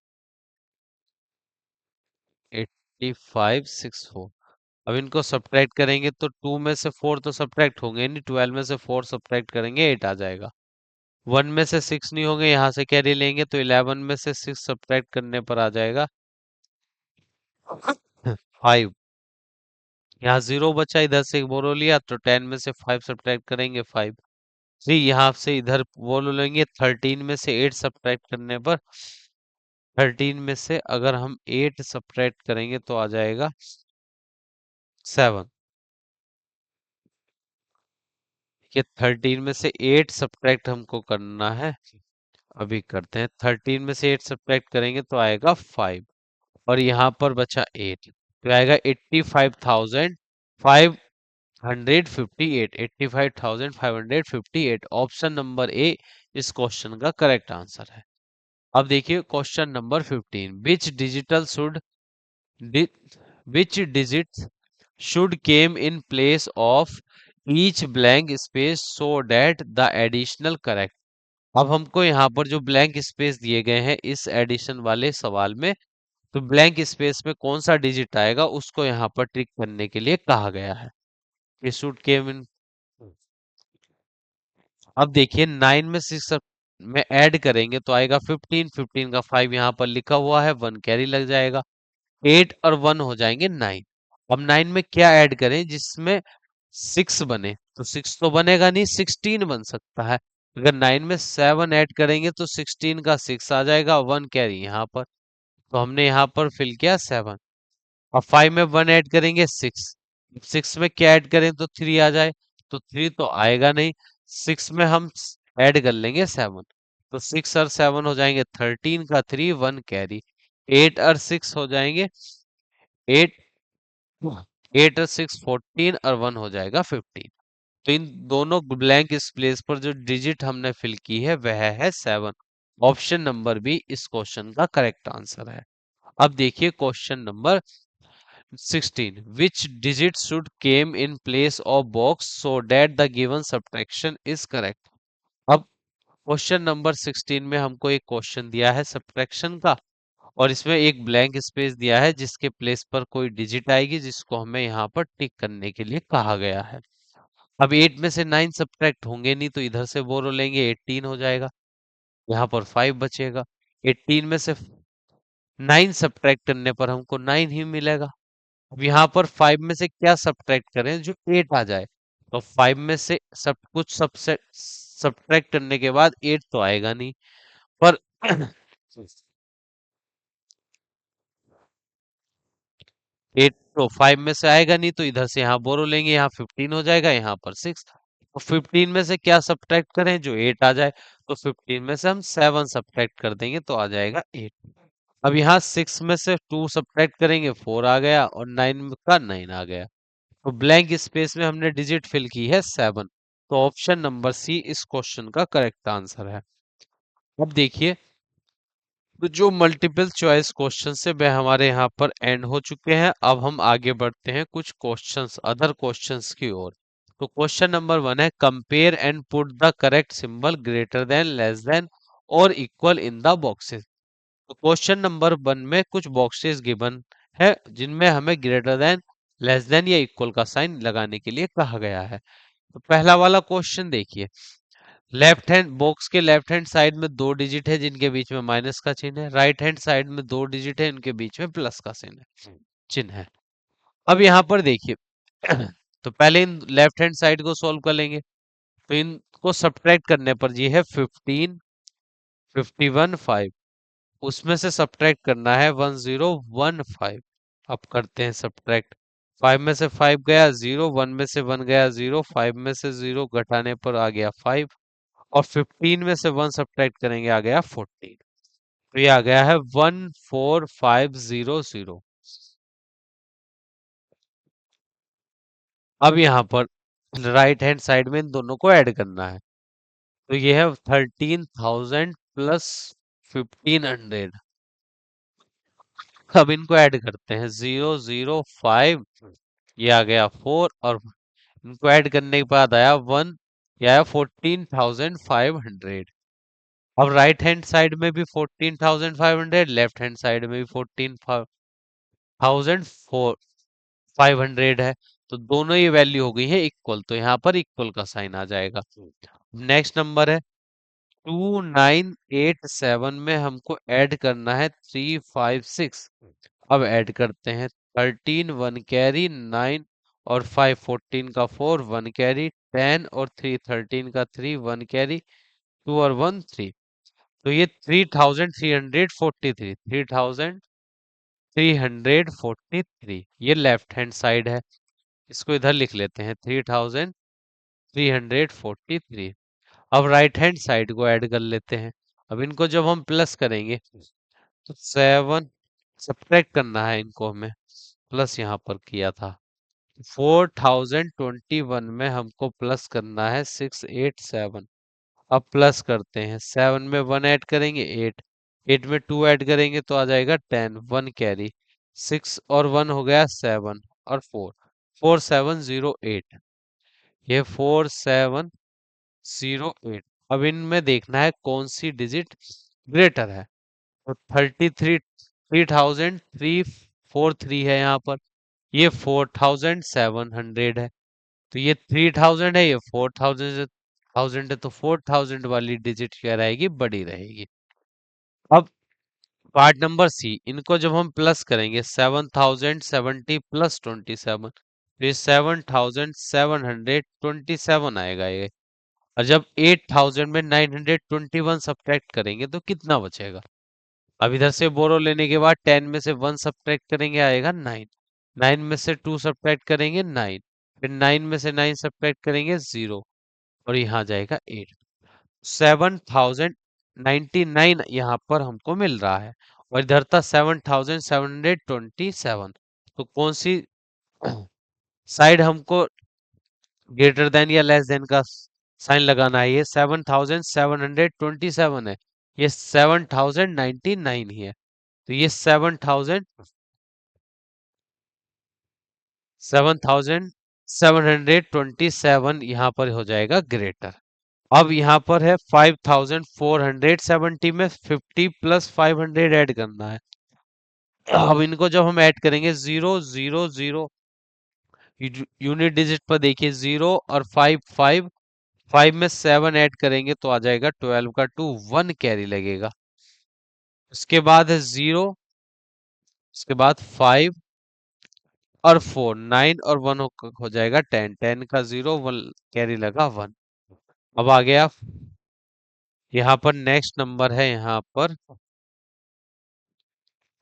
8564। अब इनको सब्ट्रैक्ट करेंगे तो 2 में से 4 तो सब्ट्रैक्ट होंगे नहीं, 12 में से 4 सब्ट्रैक्ट करेंगे 8 आ जाएगा। 1 में से 6 नहीं होंगे, यहाँ से कैरी लेंगे तो 11 में से 6 सब्ट्रैक्ट करने पर आ जाएगा 5। यहाँ 0 बचा, इधर से बोलो लिया तो 10 में से 5 सब्ट्रैक्ट करेंगे 5। 3 यहाँ से इधर बोलो लेंगे, 13 में से 8 सब्ट्रैक्ट करने पर 13 में से अगर हम 8 सब्ट्रैक्ट करेंगे तो आ जाएगा 7। ये 13 में से 8 सब्ट्रैक्ट हमको करना है, अभी करते हैं। 13 में से 8 सब्ट्रैक्ट करेंगे तो आएगा 5, और यहाँ पर बचा 8 तो आएगा 85,558। 85,558 ऑप्शन नंबर ए इस क्वेश्चन का करेक्ट आंसर है। अब देखिए question number 15, which digit should came in place of each blank space so that the additional correct। अब हमको यहाँ पर जो ब्लैंक स्पेस दिए गए हैं इस एडिशन वाले सवाल में, तो ब्लैंक स्पेस में कौन सा डिजिट आएगा उसको यहाँ पर ट्रिक करने के लिए कहा गया है। ये शुड केम इन। अब देखिए 9 में 6 में ऐड करेंगे तो आएगा 15, 15 का 5 यहाँ पर लिखा हुआ है, 1 कैरी लग जाएगा, 8 और 1 हो जाएंगे 9। अब 9 में क्या ऐड करें जिसमें 6 बने, तो 6 तो बनेगा नहीं, 16 बन सकता है। अगर 9 में 7 ऐड करेंगे तो 16 का 6 आ जाएगा, 1 कैरी यहाँ पर, तो हमने यहाँ पर फिल किया 7। अब 5 में 1 ऐड करेंगे 6, 6 में क्या ऐड करें तो 3 आ जाए, तो 3 तो आएगा नहीं, 6 में हम ऐड कर लेंगे 7, तो 6 और 7 हो जाएंगे 13 का 3, 1 कैरी, 8 और 6 हो जाएंगे 8, 8 और 6 14 और 1 हो जाएगा 15। तो इन दोनों ब्लैंक स्पेस पर जो डिजिट हमने फिल की है वह है 7। ऑप्शन नंबर बी इस क्वेश्चन का करेक्ट आंसर है। अब देखिए question number 16, which digit should came in place of box so that the given subtraction is correct। अब क्वेश्चन नंबर 16 में हमको एक क्वेश्चन दिया है सब्ट्रैक्शन का, और इसमें एक ब्लैंक स्पेस दिया है जिसके प्लेस पर कोई डिजिट आएगी जिसको हमें यहाँ पर टिक करने के लिए कहा गया है। अब 8 में से 9 सब्ट्रैक्ट होंगे नहीं तो इधर से बोरो लेंगे, 18 हो जाएगा, यहाँ पर 5 बचेगा, 18 में से 9 सब्ट्रैक्ट करने पर हमको 9 ही मिलेगा। अब यहाँ पर 5 में से क्या सब्ट्रैक्ट करें जो 8 आ जाए, तो 5 में से सब कुछ सबसे सब्ट्रैक्ट करने के बाद 8 तो आएगा नहीं, पर 8 तो 5 में से आएगा नहीं तो इधर से यहाँ बोरो लेंगे, यहाँ 15 हो जाएगा, यहाँ पर 6, तो 15 में से क्या सब्ट्रैक्ट करें जो 8 आ जाए, तो 15 में से हम 7 सब्ट्रैक्ट कर देंगे तो आ जाएगा 8। अब यहाँ 6 में से 2 सब्ट्रैक्ट करेंगे 4 आ गया, और 9 का 9 आ गया, तो ब्लैंक स्पेस में हमने डिजिट फिल की है 7, तो ऑप्शन नंबर सी इस क्वेश्चन का करेक्ट आंसर है। अब देखिए, तो जो मल्टीपल चॉइस क्वेश्चन से वह हमारे यहाँ पर एंड हो चुके हैं। अब हम आगे बढ़ते हैं कुछ क्वेश्चंस, अदर क्वेश्चंस की ओर। तो क्वेश्चन नंबर 1 है, compare and put the correct symbol greater than, less than और इक्वल इन द बॉक्सेस। तो क्वेश्चन नंबर 1 में कुछ बॉक्सेस गिवन है जिनमें हमें ग्रेटर देन, लेस देन या इक्वल का साइन लगाने के लिए कहा गया है। तो पहला वाला क्वेश्चन देखिए, लेफ्ट हैंड बॉक्स के लेफ्ट हैंड साइड में 2 डिजिट है जिनके बीच में माइनस का चिन्ह है, राइट हैंड साइड में 2 डिजिट है इनके बीच में प्लस का चिन्ह है। अब यहाँ पर देखिए तो पहले इन लेफ्ट हैंड साइड को सॉल्व कर लेंगे, तो इनको सब्ट्रैक्ट करने पर ये है 15, 51, 5, उसमें से सब्ट्रैक्ट करना है 1015। अब करते हैं सब्ट्रैक्ट, 5 में से 5 गया 0, 1 में से 1 गया 0, 5 में से 0 घटाने पर आ गया 5, और 15 में से 1 सब्ट्रैक्ट करेंगे आ गया 14, तो ये आ गया है 14500। अब यहाँ पर राइट हैंड साइड में इन दोनों को ऐड करना है, तो ये है 13,000 प्लस 1500। अब इनको ऐड करते हैं, 005, ये आ गया 4, और इनको ऐड करने के बाद आया 1, ये आया 14,500। अब राइट हैंड साइड में भी 14,500, लेफ्ट हैंड साइड में भी 14,500, 500 है, तो दोनों ये वैल्यू हो गई है इक्वल, तो यहाँ पर इक्वल का साइन आ जाएगा। नेक्स्ट नंबर है 2987 में हमको ऐड करना है 356। अब ऐड करते हैं 13 1 कैरी 9 और 5 14 का 4 1 कैरी 10 और 3 13 का 3 1 कैरी 2 और 1 3। तो ये 3343 ये लेफ्ट हैंड साइड है, इसको इधर लिख लेते हैं 3343। अब राइट हैंड साइड को ऐड कर लेते हैं। अब इनको जब हम प्लस करेंगे तो 7 सब्ट्रैक्ट करना है, इनको हमें प्लस यहाँ पर किया था। 4021 में हमको प्लस करना है 687। अब प्लस करते हैं, 7 में 1 ऐड करेंगे 8, 8 में 2 ऐड करेंगे तो आ जाएगा 10, 1 कैरी 6 और 1 हो गया 7 और 4, 4708। ये 4708। अब इनमें देखना है कौन सी डिजिट ग्रेटर है, तो 33,343 है यहाँ पर, ये 4700 है, तो ये 3000 है, ये 4000 है, तो 4000 वाली डिजिट क्या रहेगी, बड़ी रहेगी। अब पार्ट नंबर सी, इनको जब हम प्लस करेंगे 7070 प्लस 27, तो ये 7727 आएगा ये। और जब 8000 में 921 सब्ट्रैक्ट करेंगे तो कितना बचेगा। अब इधर से बोरो लेने के बाद 10 में से 1 सब्ट्रैक्ट करेंगे आएगा 9, 9 में से 2 सब्ट्रैक्ट करेंगे 9, फिर 9 में से 9 सब्ट्रैक्ट करेंगे 0, और यहाँ जाएगा 8। 7099 यहाँ पर हमको मिल रहा है, और इधर था 7727। तो कौन सी साइड हमको ग्रेटर देन या लेस देन का साइन लगाना है, ये 7727 है, ये 7099 ही है, तो ये 7727 यहाँ पर हो जाएगा ग्रेटर। अब यहाँ पर है 5470 में 50 प्लस 500 ऐड करना है। अब इनको जब हम ऐड करेंगे 000, यूनिट डिजिट पर देखिए 0 और 5 5, 5 में 7 ऐड करेंगे तो आ जाएगा 12 का 2, 1 कैरी लगेगा। उसके बाद है 0, उसके बाद 5 और 4, 9 और 1 हो जाएगा 10, 10 का 0, 1 कैरी लगा 1। अब आ गया यहाँ पर नेक्स्ट नंबर है यहाँ पर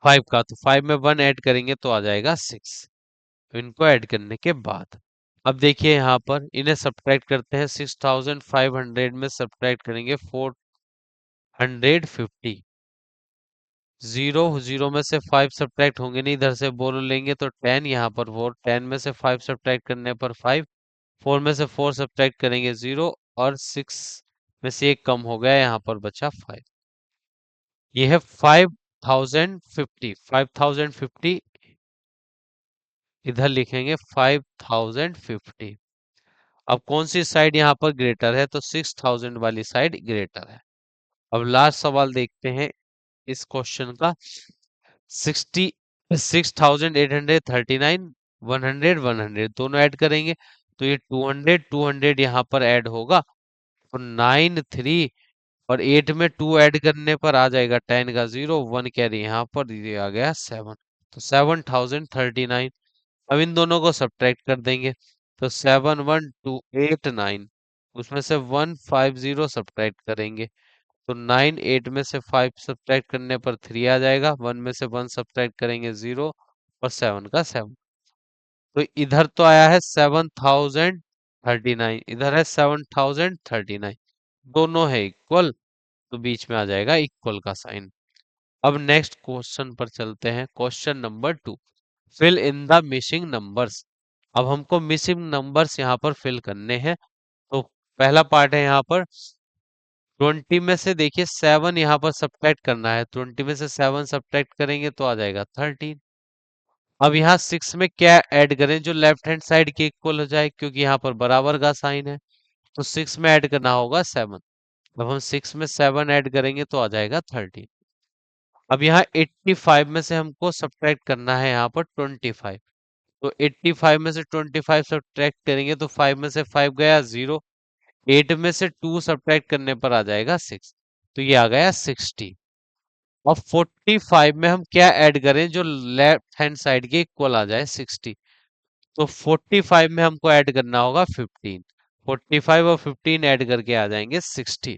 5 का, तो 5 में 1 ऐड करेंगे तो आ जाएगा 6। इनको ऐड करने के बाद अब देखिए यहाँ पर इन्हें सब्ट्रैक्ट करते हैं, 6500 में सब्ट्रैक्ट करेंगे 450। 0 0 में से 5 सब्ट्रैक्ट होंगे नहीं, इधर से बोलो लेंगे तो 10, यहाँ पर 4, 10 में से 5 सब्ट्रैक्ट करने पर 5, 4 में से 4 सब्ट्रैक्ट करेंगे 0, और 6 में से एक कम हो गया, यहाँ पर बचा 5। ये है 5050, 5050 इधर लिखेंगे 5050। अब कौन सी साइड यहाँ पर ग्रेटर है, तो 6000 वाली साइड ग्रेटर है। अब लास्ट सवाल देखते हैं इस क्वेश्चन का। 6839, 100 दोनों ऐड करेंगे तो ये 200 यहाँ पर ऐड होगा, तो 9 3 और 8 में 2 ऐड करने पर आ जाएगा 10 का 0, 1 कैरी यहाँ पर, ये आ गया 7, तो 7039। अब इन दोनों को सब्ट्रैक्ट कर देंगे, तो 71289, उसमें से 150 सब्ट्रैक्ट करेंगे, तो 9 8 में से 5 सब्ट्रैक्ट करने पर 3 आ जाएगा, 1 में से 1 सब्ट्रैक्ट करेंगे 0, और 7 का 7। तो इधर तो आया है 7039, इधर है 7039, दोनों है इक्वल, तो बीच में आ जाएगा इक्वल का साइन। अब नेक्स्ट क्वेश्चन पर चलते हैं, question number 2, fill in the missing numbers. अब हमको मिसिंग नंबर्स यहाँ पर फिल करने हैं, तो पहला पार्ट है यहाँ पर 20 में से देखिए 7 यहाँ पर सब्ट्रैक्ट करना है, 20 में से 7 सब्ट्रैक्ट करेंगे तो आ जाएगा 13। अब यहाँ 6 में क्या ऐड करें जो लेफ्ट हैंड साइड के इक्वल हो जाए, क्योंकि यहाँ पर बराबर का साइन है, तो 6 में ऐड करना होगा 7। अब हम 6 में 7 ऐड करेंगे तो आ जाएगा 13। अब यहाँ 85 में से हमको सब्ट्रैक्ट करना है यहाँ पर 25, तो 85 में से 25 सब्ट्रैक्ट करेंगे तो 5 में से 5 गया 0, 8 में से 2 सब्ट्रैक्ट करने पर आ जाएगा 6, तो ये आ गया 60। और 45 में हम क्या ऐड करें जो लेफ्ट हैंड साइड के इक्वल आ जाए 60, तो 45 में हमको ऐड करना होगा 15, 45 और 15 ऐड करके आ जाएंगे 60।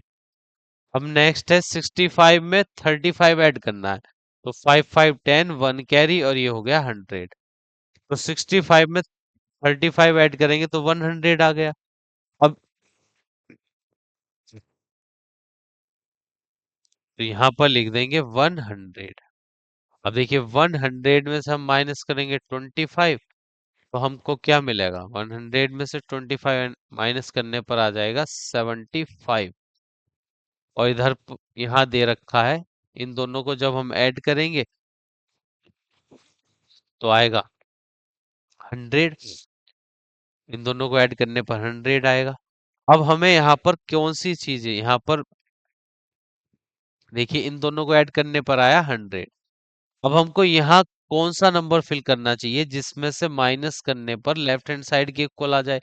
अब नेक्स्ट है 65 में 35 ऐड करना है, तो 5 5 10 1 कैरी और ये हो गया 100। तो 65 में 35 ऐड करेंगे तो 100 आ गया। अब तो यहाँ पर लिख देंगे 100। अब देखिए 100 में से हम माइनस करेंगे 25, तो हमको क्या मिलेगा, 100 में से 25 माइनस करने पर आ जाएगा 75। और इधर यहाँ दे रखा है, इन दोनों को जब हम ऐड करेंगे तो आएगा 100, इन दोनों को ऐड करने पर 100 आएगा। अब हमें यहाँ पर कौन सी चीज है, यहाँ पर देखिए इन दोनों को ऐड करने पर आया 100। अब हमको यहाँ कौन सा नंबर फिल करना चाहिए जिसमें से माइनस करने पर लेफ्ट हैंड साइड के इक्वल आ जाए।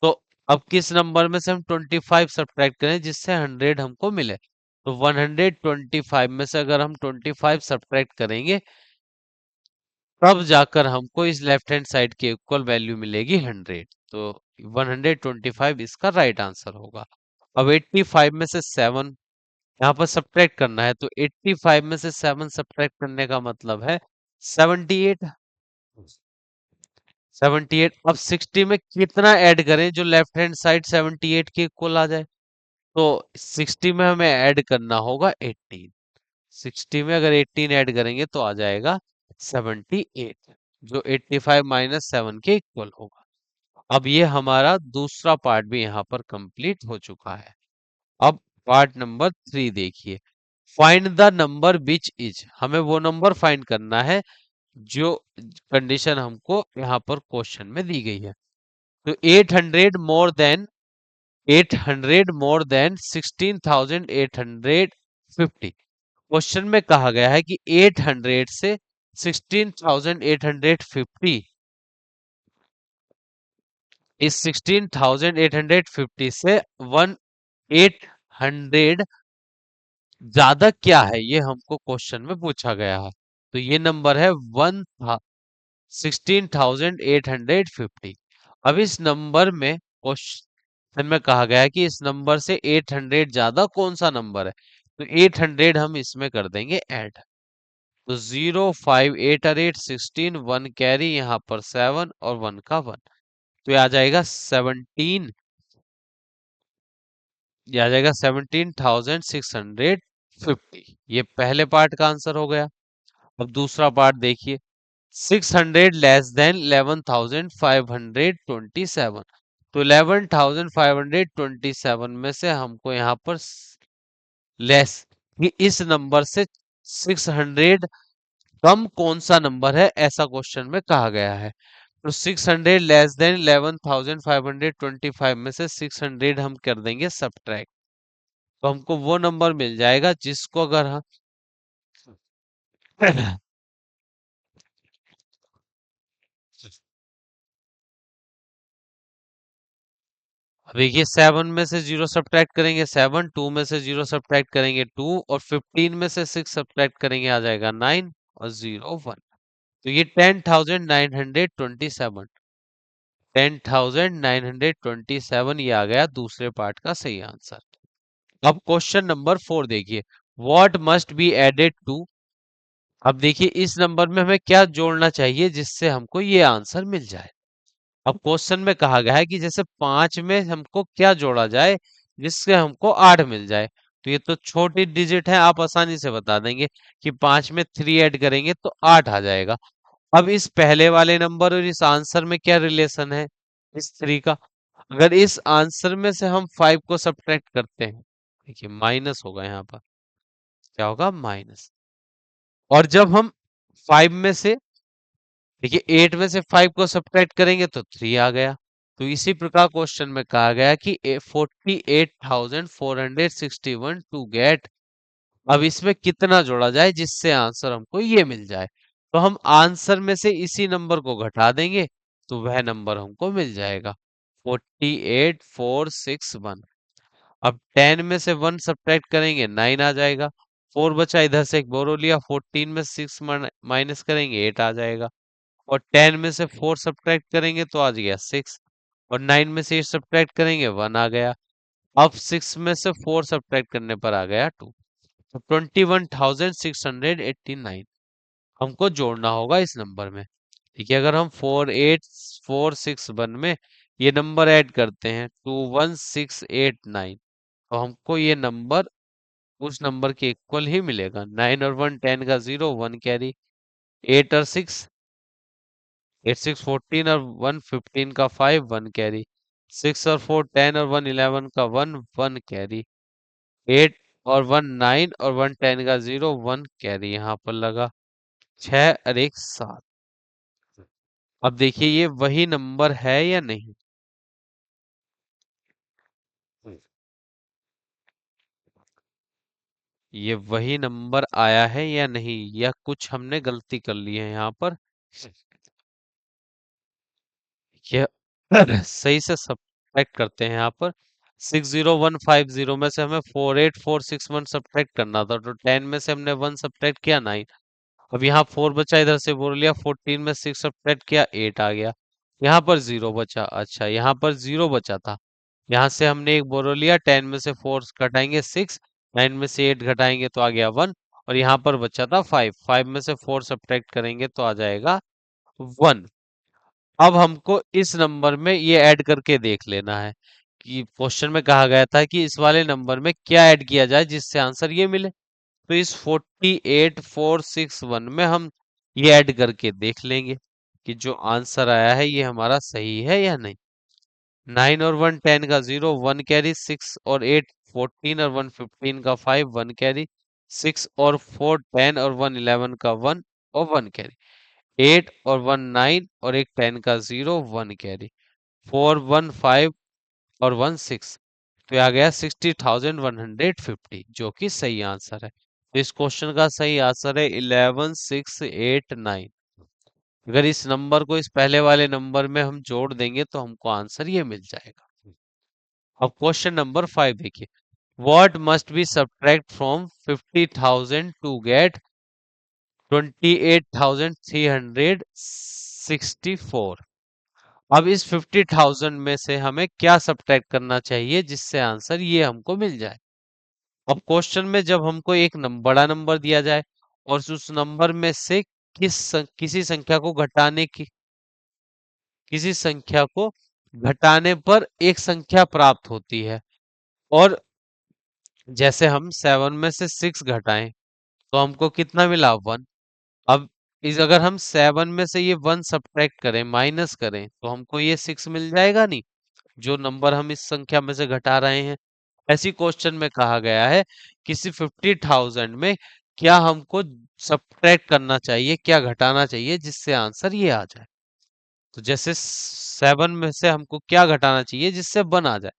तो अब किस नंबर में से हम 25 सब्ट्रैक्ट करें जिससे 100 हमको मिले, तो 125 में से अगर हम 25 सब्ट्रैक्ट करेंगे तब जाकर हमको इस लेफ्ट हैंड साइड की इक्वल वैल्यू मिलेगी 100। तो 125 इसका राइट आंसर होगा। अब 85 में से 7 यहाँ पर सब्ट्रैक्ट करना है, तो 85 में से 7 सब्ट्रैक्ट करने का मतलब है 78। 78, अब 60 में कितना ऐड करें जो लेफ्ट हैंड साइड 78 के इक्वल आ जाए, तो 60 में हमें ऐड करना होगा 18। 60 में अगर 18 ऐड करेंगे तो आ जाएगा 78, जो 85 माइनस 7 के इक्वल होगा। अब ये हमारा दूसरा पार्ट भी यहाँ पर कंप्लीट हो चुका है। अब पार्ट नंबर 3 देखिए, find the number which is, हमें वो नंबर फाइंड करना है जो कंडीशन हमको यहाँ पर क्वेश्चन में दी गई है। तो 800 more than 16,850, क्वेश्चन में कहा गया है कि 800 से 16,850, इस 16,850 से 1,800 ज्यादा क्या है, ये हमको क्वेश्चन में पूछा गया है। तो ये नंबर है 16,850। अब इस नंबर में क्वेश्चन में कहा गया है कि इस नंबर से 800 ज्यादा कौन सा नंबर है, तो 800 हम इसमें कर देंगे ऐड। तो 0 5 8 8 16 1 कैरी, यहाँ पर 7 और 1 का 1, तो ये आ जाएगा 17, ये आ जाएगा 17,650। ये पहले पार्ट का आंसर हो गया। अब दूसरा पार्ट देखिए, 600 लेस देन 11,527, तो 11,527 में से हमको यहाँ पर लेस, कि इस नंबर से 600 कम कौन सा नंबर है, ऐसा क्वेश्चन में कहा गया है। तो 600 लेस देन 11,525 में से 600 हम कर देंगे सब्ट्रैक्ट, तो हमको वो नंबर मिल जाएगा जिसको अगर हम देखिए 7 में से 0 सब्ट्रैक्ट करेंगे 7, 2 में से 0 सब्ट्रैक्ट करेंगे 2, और 15 में से 6 सब्ट्रैक्ट करेंगे आ जाएगा 9 और 0 1, तो ये 10,927, 10,927 ये आ गया दूसरे पार्ट का सही आंसर। अब क्वेश्चन नंबर 4 देखिए, what must be added to, अब देखिए इस नंबर में हमें क्या जोड़ना चाहिए जिससे हमको ये आंसर मिल जाए। अब क्वेश्चन में कहा गया है कि जैसे 5 में हमको क्या जोड़ा जाए जिससे हमको 8 मिल जाए, तो ये तो छोटी डिजिट है, आप आसानी से बता देंगे कि 5 में 3 ऐड करेंगे तो 8 आ जाएगा। अब इस पहले वाले नंबर और इस आंसर में क्या रिलेशन है, इस 3 का, अगर इस आंसर में से हम 5 को सब्ट्रैक्ट करते हैं, देखिए माइनस होगा यहाँ पर, क्या होगा माइनस। और जब हम 5 में से, देखिए 8 में से 5 को सब्ट्रैक्ट करेंगे तो 3 आ गया। तो इसी प्रकार क्वेश्चन में कहा गया कि 48,461 टू गेट, अब इसमें कितना जोड़ा जाए जिससे आंसर हमको ये मिल जाए। तो हम आंसर में से इसी नंबर को घटा देंगे तो वह नंबर हमको मिल जाएगा 48,461। अब 10 में से 1 सब्ट्रैक्ट करेंगे 9 आ जाएगा। 4 बचा, इधर से एक बोरो लिया, 14 में 6 माइनस करेंगे 8 आ जाएगा। और 10 में से 4 सब्ट्रैक्ट करेंगे तो आ गया 6। और 9 में से 8 सब्ट्रैक्ट करेंगे 1 आ गया। अब 6 में से 4 सब्ट्रैक्ट करने पर आ गया 2। तो 21,689 हमको जोड़ना होगा इस नंबर में। ठीक है, अगर हम 48,461 में ये नंबर ऐड करते हैं 21,689 तो हमको ये नंबर उस नंबर के इक्वल ही मिलेगा। 9 और 1 10 का 0 1 कैरी, 8 और 6 8 6 14 और 1 15 का 5 1 कैरी, 6 और 4 10 और 1 11 का 1 1 कैरी, 8 और 1 9 और 1 10 का 0 1 कैरी यहाँ पर लगा। 6 और 1 7। अब देखिए ये वही नंबर है या नहीं। ये वही नंबर आया है या नहीं, या कुछ हमने गलती कर ली है यहाँ पर। ये सही से सब्ट्रैक्ट करते हैं यहाँ पर। 60150 में से हमें 48461 सब्ट्रैक्ट करना था, तो 10 में से हमने 1 सब्ट्रैक्ट किया 9। अब यहाँ 4 बचा, इधर से बोल लिया, 14 में 6 सब्ट्रैक्ट किया 8 आ गया। यहाँ पर 0 बचा, अच्छा यहाँ पर 0 बचा था। यहाँ से हमने एक बोरो लिया, 10 में से 4 घटाएंगे 6, 9 में से 8 घटाएंगे तो आ गया 1। और यहाँ पर बचा था 5, 5 में से 4 सब्ट्रैक्ट करेंगे तो आ जाएगा 1। अब हमको इस नंबर में ये ऐड करके देख लेना है कि क्वेश्चन में कहा गया था कि इस वाले नंबर में क्या ऐड किया जाए जिससे आंसर ये मिले। तो इस 48,461 में हम ये ऐड करके देख लेंगे कि जो आंसर आया है ये हमारा सही है या नहीं। 9 और 1 10 का 0 1 कैरी, 6 और 8 14 और 1 15 का 5 1 कैरी, 6 और 4 10 और 1 11 का 1 और 1 कैरी, 8 और 1 9 और एक 10 का 0 1 कैरी, 4 1 5 और 1 6। तो आ गया 60,150 जो कि सही आंसर है। तो इस क्वेश्चन का सही आंसर है 11,689। अगर इस नंबर को इस पहले वाले नंबर में हम जोड़ देंगे तो हमको आंसर ये मिल जाएगा। अब क्वेश्चन नंबर 5 देखिए। What must be subtract from 50,000 to get 28,364? अब इस 50,000 में से हमें क्या सब्ट्रैक्ट करना चाहिए जिससे आंसर ये हमको मिल जाए। अब क्वेश्चन में जब हमको एक बड़ा नंबर दिया जाए और उस नंबर में से किसी संख्या को घटाने पर एक संख्या प्राप्त होती है। और जैसे हम 7 में से 6 घटाएं तो हमको कितना मिला 1। अब इस अगर हम 7 में से ये 1 सब्ट्रैक्ट करें, माइनस करें, तो हमको ये 6 मिल जाएगा नहीं, जो नंबर हम इस संख्या में से घटा रहे हैं। ऐसी क्वेश्चन में कहा गया है किसी 50,000 में क्या हमको सब्ट्रैक्ट करना चाहिए, क्या घटाना चाहिए जिससे आंसर ये आ जाए। तो जैसे 7 में से हमको क्या घटाना चाहिए जिससे 1 आ जाए,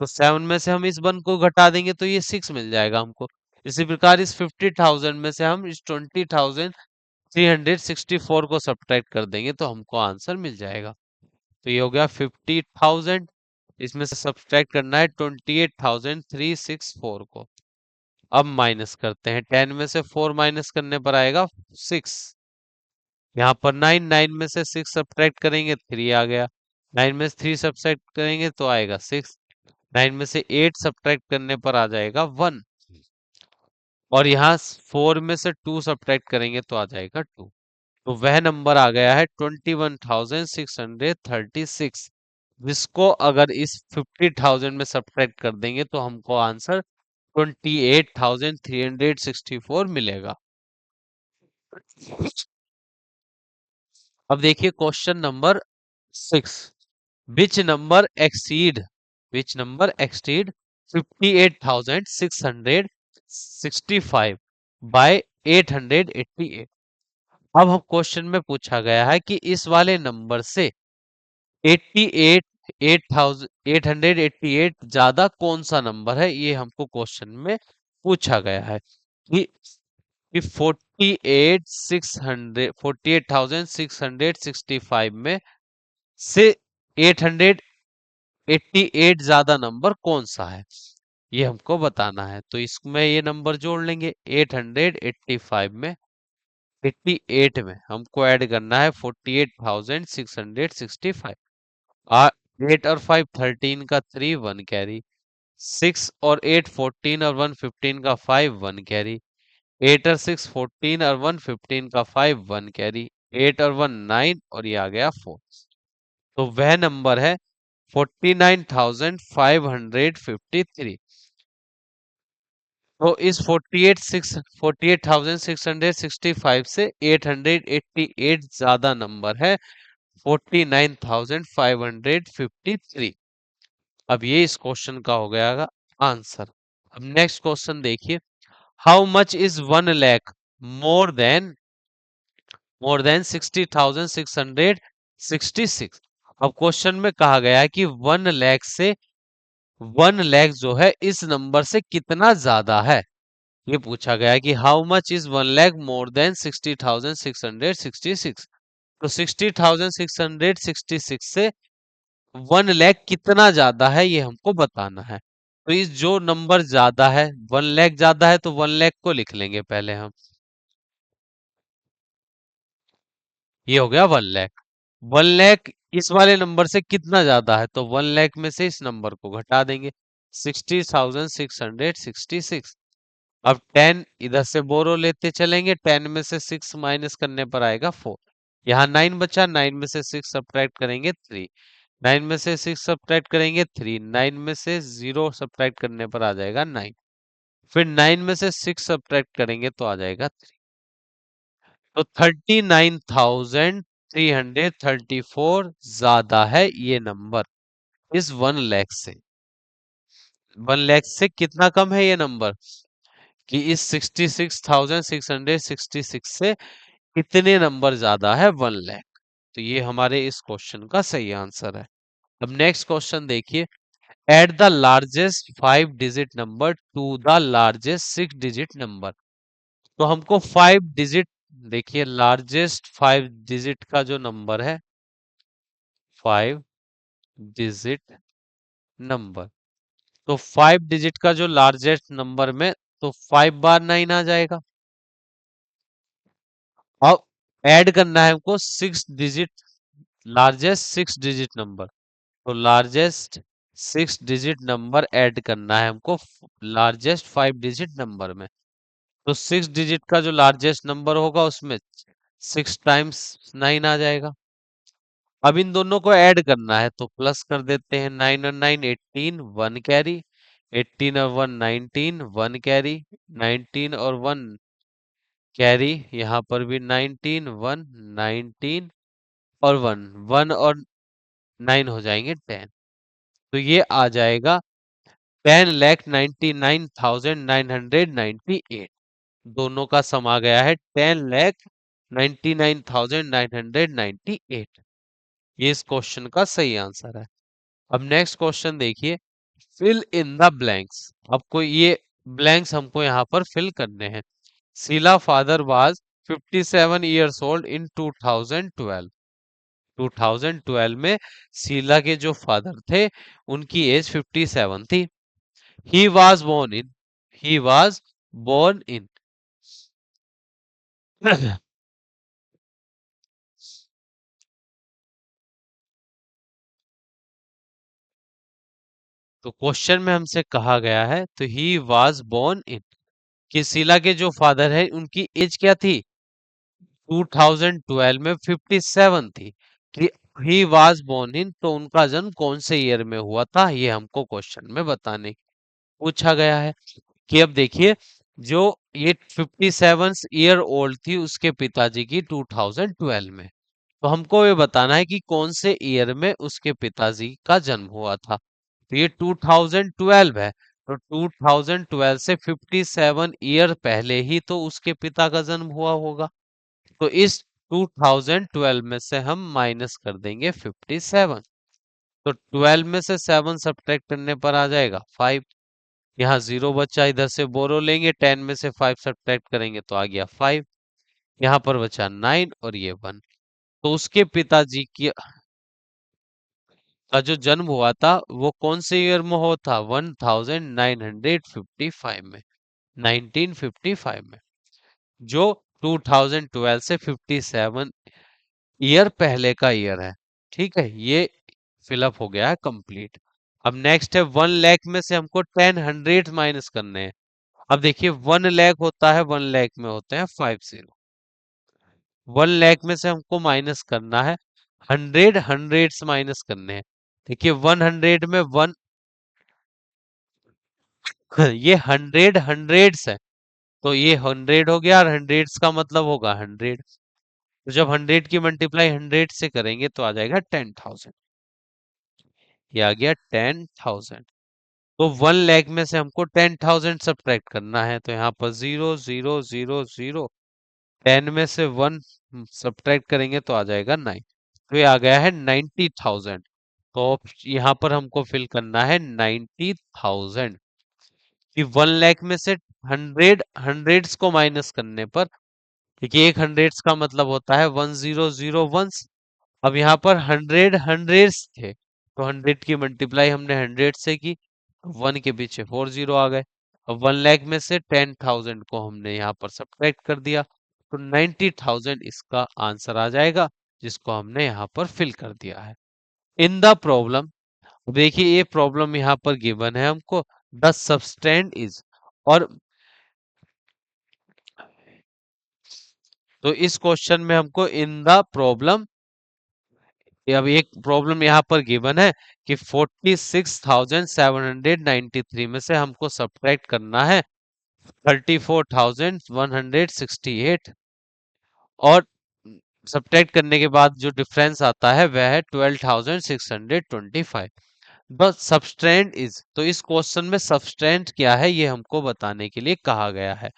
तो 7 में से हम इस 1 को घटा देंगे तो ये 6 मिल जाएगा हमको। इसी प्रकार इस 50,000 में से हम इस 20,364 को सब्ट्रैक्ट कर देंगे तो हमको आंसर मिल जाएगा। तो ये हो गया 50,000, इसमें से सब्ट्रैक्ट करना है 28,364 को। अब माइनस करते हैं, 10 में से 4 माइनस करने पर आएगा 6। यहाँ पर 9, 9 में से 6 सब्ट्रैक्ट करेंगे 3 आ गया। 9 में से 3 सब्ट्रैक्ट करेंगे तो आएगा 6। 9 में से 8 सब्ट्रैक्ट करने पर आ जाएगा 1। और यहाँ 4 में से 2 सब्ट्रैक्ट करेंगे तो आ जाएगा 2। तो वह नंबर आ गया है 21,636, जिसको अगर इस 50,000 में सब्ट्रैक्ट कर देंगे तो हमको आंसर 28,364 मिलेगा। अब देखिए question number 6। Which number exceed which number exceed 58,665 by 888। अब हम क्वेश्चन में पूछा गया है कि इस वाले नंबर से 88 8,888 ज्यादा कौन सा नंबर है, ये हमको क्वेश्चन में पूछा गया है कि कि 48,665 में से 888 ज्यादा नंबर कौन सा है, ये हमको बताना है। तो इसमें ये नंबर जोड़ लेंगे, 885 में 88 में हमको ऐड करना है 48,665। 8 और 5 13 का 3 1 कैरी, 6 और 8 14 और 1 15 का 5 1 कैरी, 8 और 6 14 और 1 15 का 5 1 कैरी, 8 और 1 9 और ये आ गया 4। तो वह नंबर है 49,553। तो इस 48,665 से 888 ज्यादा नंबर है 49,553। अब ये इस क्वेश्चन का हो गया आंसर। अब नेक्स्ट क्वेश्चन देखिए, how much is 1 lakh more than 60,666। अब क्वेश्चन में कहा गया है कि 1 लाख से 1 लाख जो है इस नंबर से कितना ज्यादा है। ये पूछा गया है कि how much is 1 lakh more than 60,666। तो 60,666 से 1 लाख कितना ज्यादा है ये हमको बताना है। तो इस जो नंबर ज्यादा है, 1 लाख ज्यादा है, तो 1 लाख को लिख लेंगे पहले हम। ये हो गया 1 लाख। 1 लाख इस वाले नंबर से कितना ज्यादा है, तो 1 लाख में से इस नंबर को घटा देंगे, 60,666। अब 10 इधर से बोरो लेते चलेंगे, 10 में से 6 माइनस करने पर आएगा 4। यहाँ 9 बचा, 9 में से 6 सब्ट्रैक्ट करेंगे 3, 9 में से 6 सब्ट्रैक्ट करेंगे 3, 9 में से 0 सब्ट्रैक्ट करने पर आ जाएगा 9, फिर 9 में से 6 सब्ट्रैक्ट करेंगे तो आ जाएगा 3। तो 39,334 ज्यादा है ये नंबर इस 1 लाख से। 1 लाख से कितना कम है ये नंबर, कि इस 66,666 से कितने नंबर ज्यादा है 1 लाख। तो ये हमारे इस क्वेश्चन का सही आंसर है। अब नेक्स्ट क्वेश्चन देखिए, at the largest 5 digit number two the largest 6 digit number. तो हमको 5 डिजिट, देखिए लार्जेस्ट 5 डिजिट का जो नंबर है 5 डिजिट नंबर, तो 5 डिजिट का जो लार्जेस्ट नंबर में, तो 5 बार 9 आ जाएगा। अब ऐड करना है हमको 6 डिजिट, लार्जेस्ट 6 डिजिट नंबर। तो लार्जेस्ट 6 डिजिट नंबर ऐड करना है हमको लार्जेस्ट 5 डिजिट नंबर में। तो 6 डिजिट का जो लार्जेस्ट नंबर होगा उसमें 6 टाइम्स 9 आ जाएगा। अब इन दोनों को ऐड करना है तो प्लस कर देते हैं, 9 और 9 18 1 कैरी, 18 और 1 19 1 कैरी, 19 और 1 कैरी, यहाँ पर भी 19 1 19 और 1 1 और 9 हो जाएंगे 10। तो ये आ जाएगा 10,99,998। दोनों का सम आ गया है 10,99,998। ये इस क्वेश्चन का सही आंसर है। अब नेक्स्ट क्वेश्चन देखिए, फिल इन द ब्लैंक्स। आपको ये ब्लैंक्स हमको यहाँ पर फिल करने हैं। Sheela father was 57 years old in 2012। 2012 में शीला के जो फादर थे उनकी एज 57 थी। He was born in, he was born in. तो क्वेश्चन में हमसे कहा गया है, तो ही वॉज बोर्न इन, कि शीला के जो फादर है उनकी एज क्या थी 2012 में 57 थी। कि ही वॉज बोर्न इन, तो उनका जन्म कौन से ईयर में हुआ था, ये हमको क्वेश्चन में बताने पूछा गया है। कि अब देखिए, जो ये 57 ईयर ओल्ड थी उसके पिताजी की 2012 में, तो हमको ये बताना है कि कौन से ईयर में उसके पिताजी का जन्म हुआ था। तो ये 2012 है, तो 2012 से 57 ईयर पहले ही तो उसके पिता का जन्म हुआ होगा। तो इस 2012 में से हम माइनस कर देंगे 57। तो 12 में से 7 सब्ट्रैक्ट करने पर आ जाएगा 5। यहाँ 0 बचा, इधर से बोरो लेंगे, 10 में से 5 सब्ट्रैक्ट करेंगे तो आ गया 5। यहाँ पर बचा 9 और ये 1। तो उसके पिताजी की का जो जन्म हुआ था वो कौन से ईयर में हुआ था? 1955 में, 1955 में, जो 2012 से 57 ईयर पहले का ईयर है। ठीक है, ये फिलअप हो गया है कंप्लीट। अब नेक्स्ट है 1 लाख में से हमको 10 हंड्रेड माइनस करने हैं। अब देखिए 1 लाख होता है, 1 लाख में होते हैं 50। 1 लाख में से हमको माइनस करना है 100 हंड्रेड्स माइनस करने हैं। देखिए 100 में वन ये 100 हंड्रेड्स है, तो ये 100 हो गया, और हंड्रेड्स का मतलब होगा 100। तो जब 100 की मल्टीप्लाई 100 से करेंगे तो आ जाएगा 10,000। ये आ गया 10,000। तो 1 लाख में से हमको 10,000 सब्ट्रैक्ट करना है, तो यहाँ पर 0 0 0 0। 10 में से 1 सब्ट्रैक्ट करेंगे तो आ जाएगा 9। तो ये आ गया है 90,000। तो यहाँ पर हमको फिल करना है 90,000, कि 1 लाख में से 100 हंड्रेड्स को माइनस करने पर, देखिए एक हंड्रेड्स का मतलब होता है 1001। अब यहाँ पर 100 हंड्रेड्स थे, तो 100 की मल्टीप्लाई हमने 100 से की, 1 के पीछे 40 आ गए। अब 1 लाख में से 10,000 को हमने यहाँ पर सब्ट्रैक्ट कर दिया, तो 90,000 इसका आंसर आ जाएगा, जिसको हमने यहाँ पर फिल कर दिया है इन द प्रॉब्लम। देखिए ये प्रॉब्लम यहाँ पर गिवन है हमको, द सबस्टेंड इज, और तो इस क्वेश्चन में हमको इन द प्रॉब्लम, अब एक प्रॉब्लम यहाँ पर गिवन है कि 46,793 में से हमको सब्ट्रैक्ट करना है 34,168, और सब्ट्रैक्ट करने के बाद जो डिफरेंस आता है वह है 12,625। द सबस्ट्रेंट इज, तो इस क्वेश्चन में सबस्ट्रेंट क्या है ये हमको बताने के लिए कहा गया है।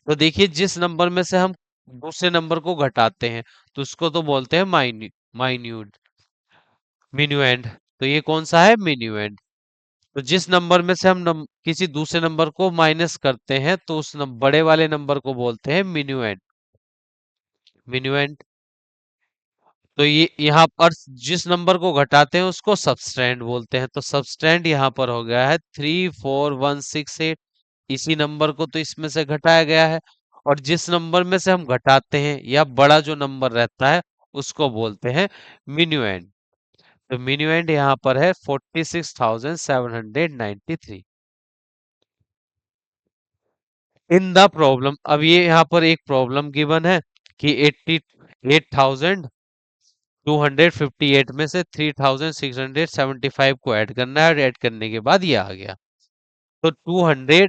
तो देखिए जिस नंबर में से हम दूसरे नंबर को घटाते हैं तो उसको तो बोलते हैं माइन्यूट मिन्यूएंड। तो ये कौन सा है? मिन्यूएंड। तो जिस नंबर में से हम किसी दूसरे नंबर को माइनस करते हैं तो उस बड़े वाले नंबर को बोलते हैं मिन्यूएंड। मिन्यूएंड। तो ये यहाँ पर जिस नंबर को घटाते हैं उसको सबस्ट्रैंड बोलते हैं। तो सबस्ट्रैंड यहाँ पर हो गया है 34168। इसी नंबर को तो इसमें से घटाया गया है, और जिस नंबर में से हम घटाते हैं या बड़ा जो नंबर रहता है उसको बोलते हैं मिन्यूएंड। तो मिन्यूएंड यहाँ पर है 46,793 इन द प्रॉब्लम। अब ये यहाँ पर एक प्रॉब्लम गिवन है कि 88,258 में से 3,675 को ऐड करना है, और ऐड करने के बाद ये आ गया। तो 200,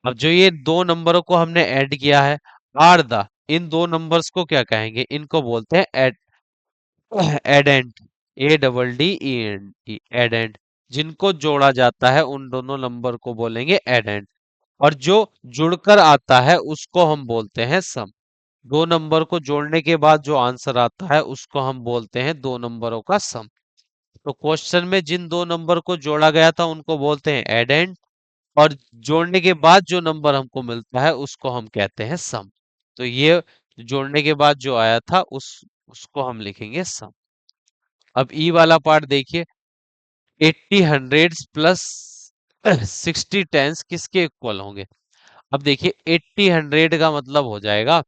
अब जो ये दो नंबरों को हमने ऐड किया है, आर द, इन दो नंबर्स को क्या कहेंगे? इनको बोलते हैं एडेंट, ADDENT, एडेंट। जिनको जोड़ा जाता है उन दोनों नंबर को बोलेंगे एडेंट, और जो जुड़कर आता है उसको हम बोलते हैं सम। दो नंबर को जोड़ने के बाद जो आंसर आता है उसको हम बोलते हैं दो नंबरों का सम। तो क्वेश्चन में जिन दो नंबर को जोड़ा गया था उनको बोलते हैं एडेंट, और जोड़ने के बाद जो नंबर हमको मिलता है उसको हम कहते हैं सम। तो ये जोड़ने के बाद जो आया था उसको हम लिखेंगे सम। अब ई वाला पार्ट देखिए, 80 हंड्रेड्स प्लस 60 टेंस किसके इक्वल होंगे? अब देखिए 80 हंड्रेड का मतलब हो जाएगा,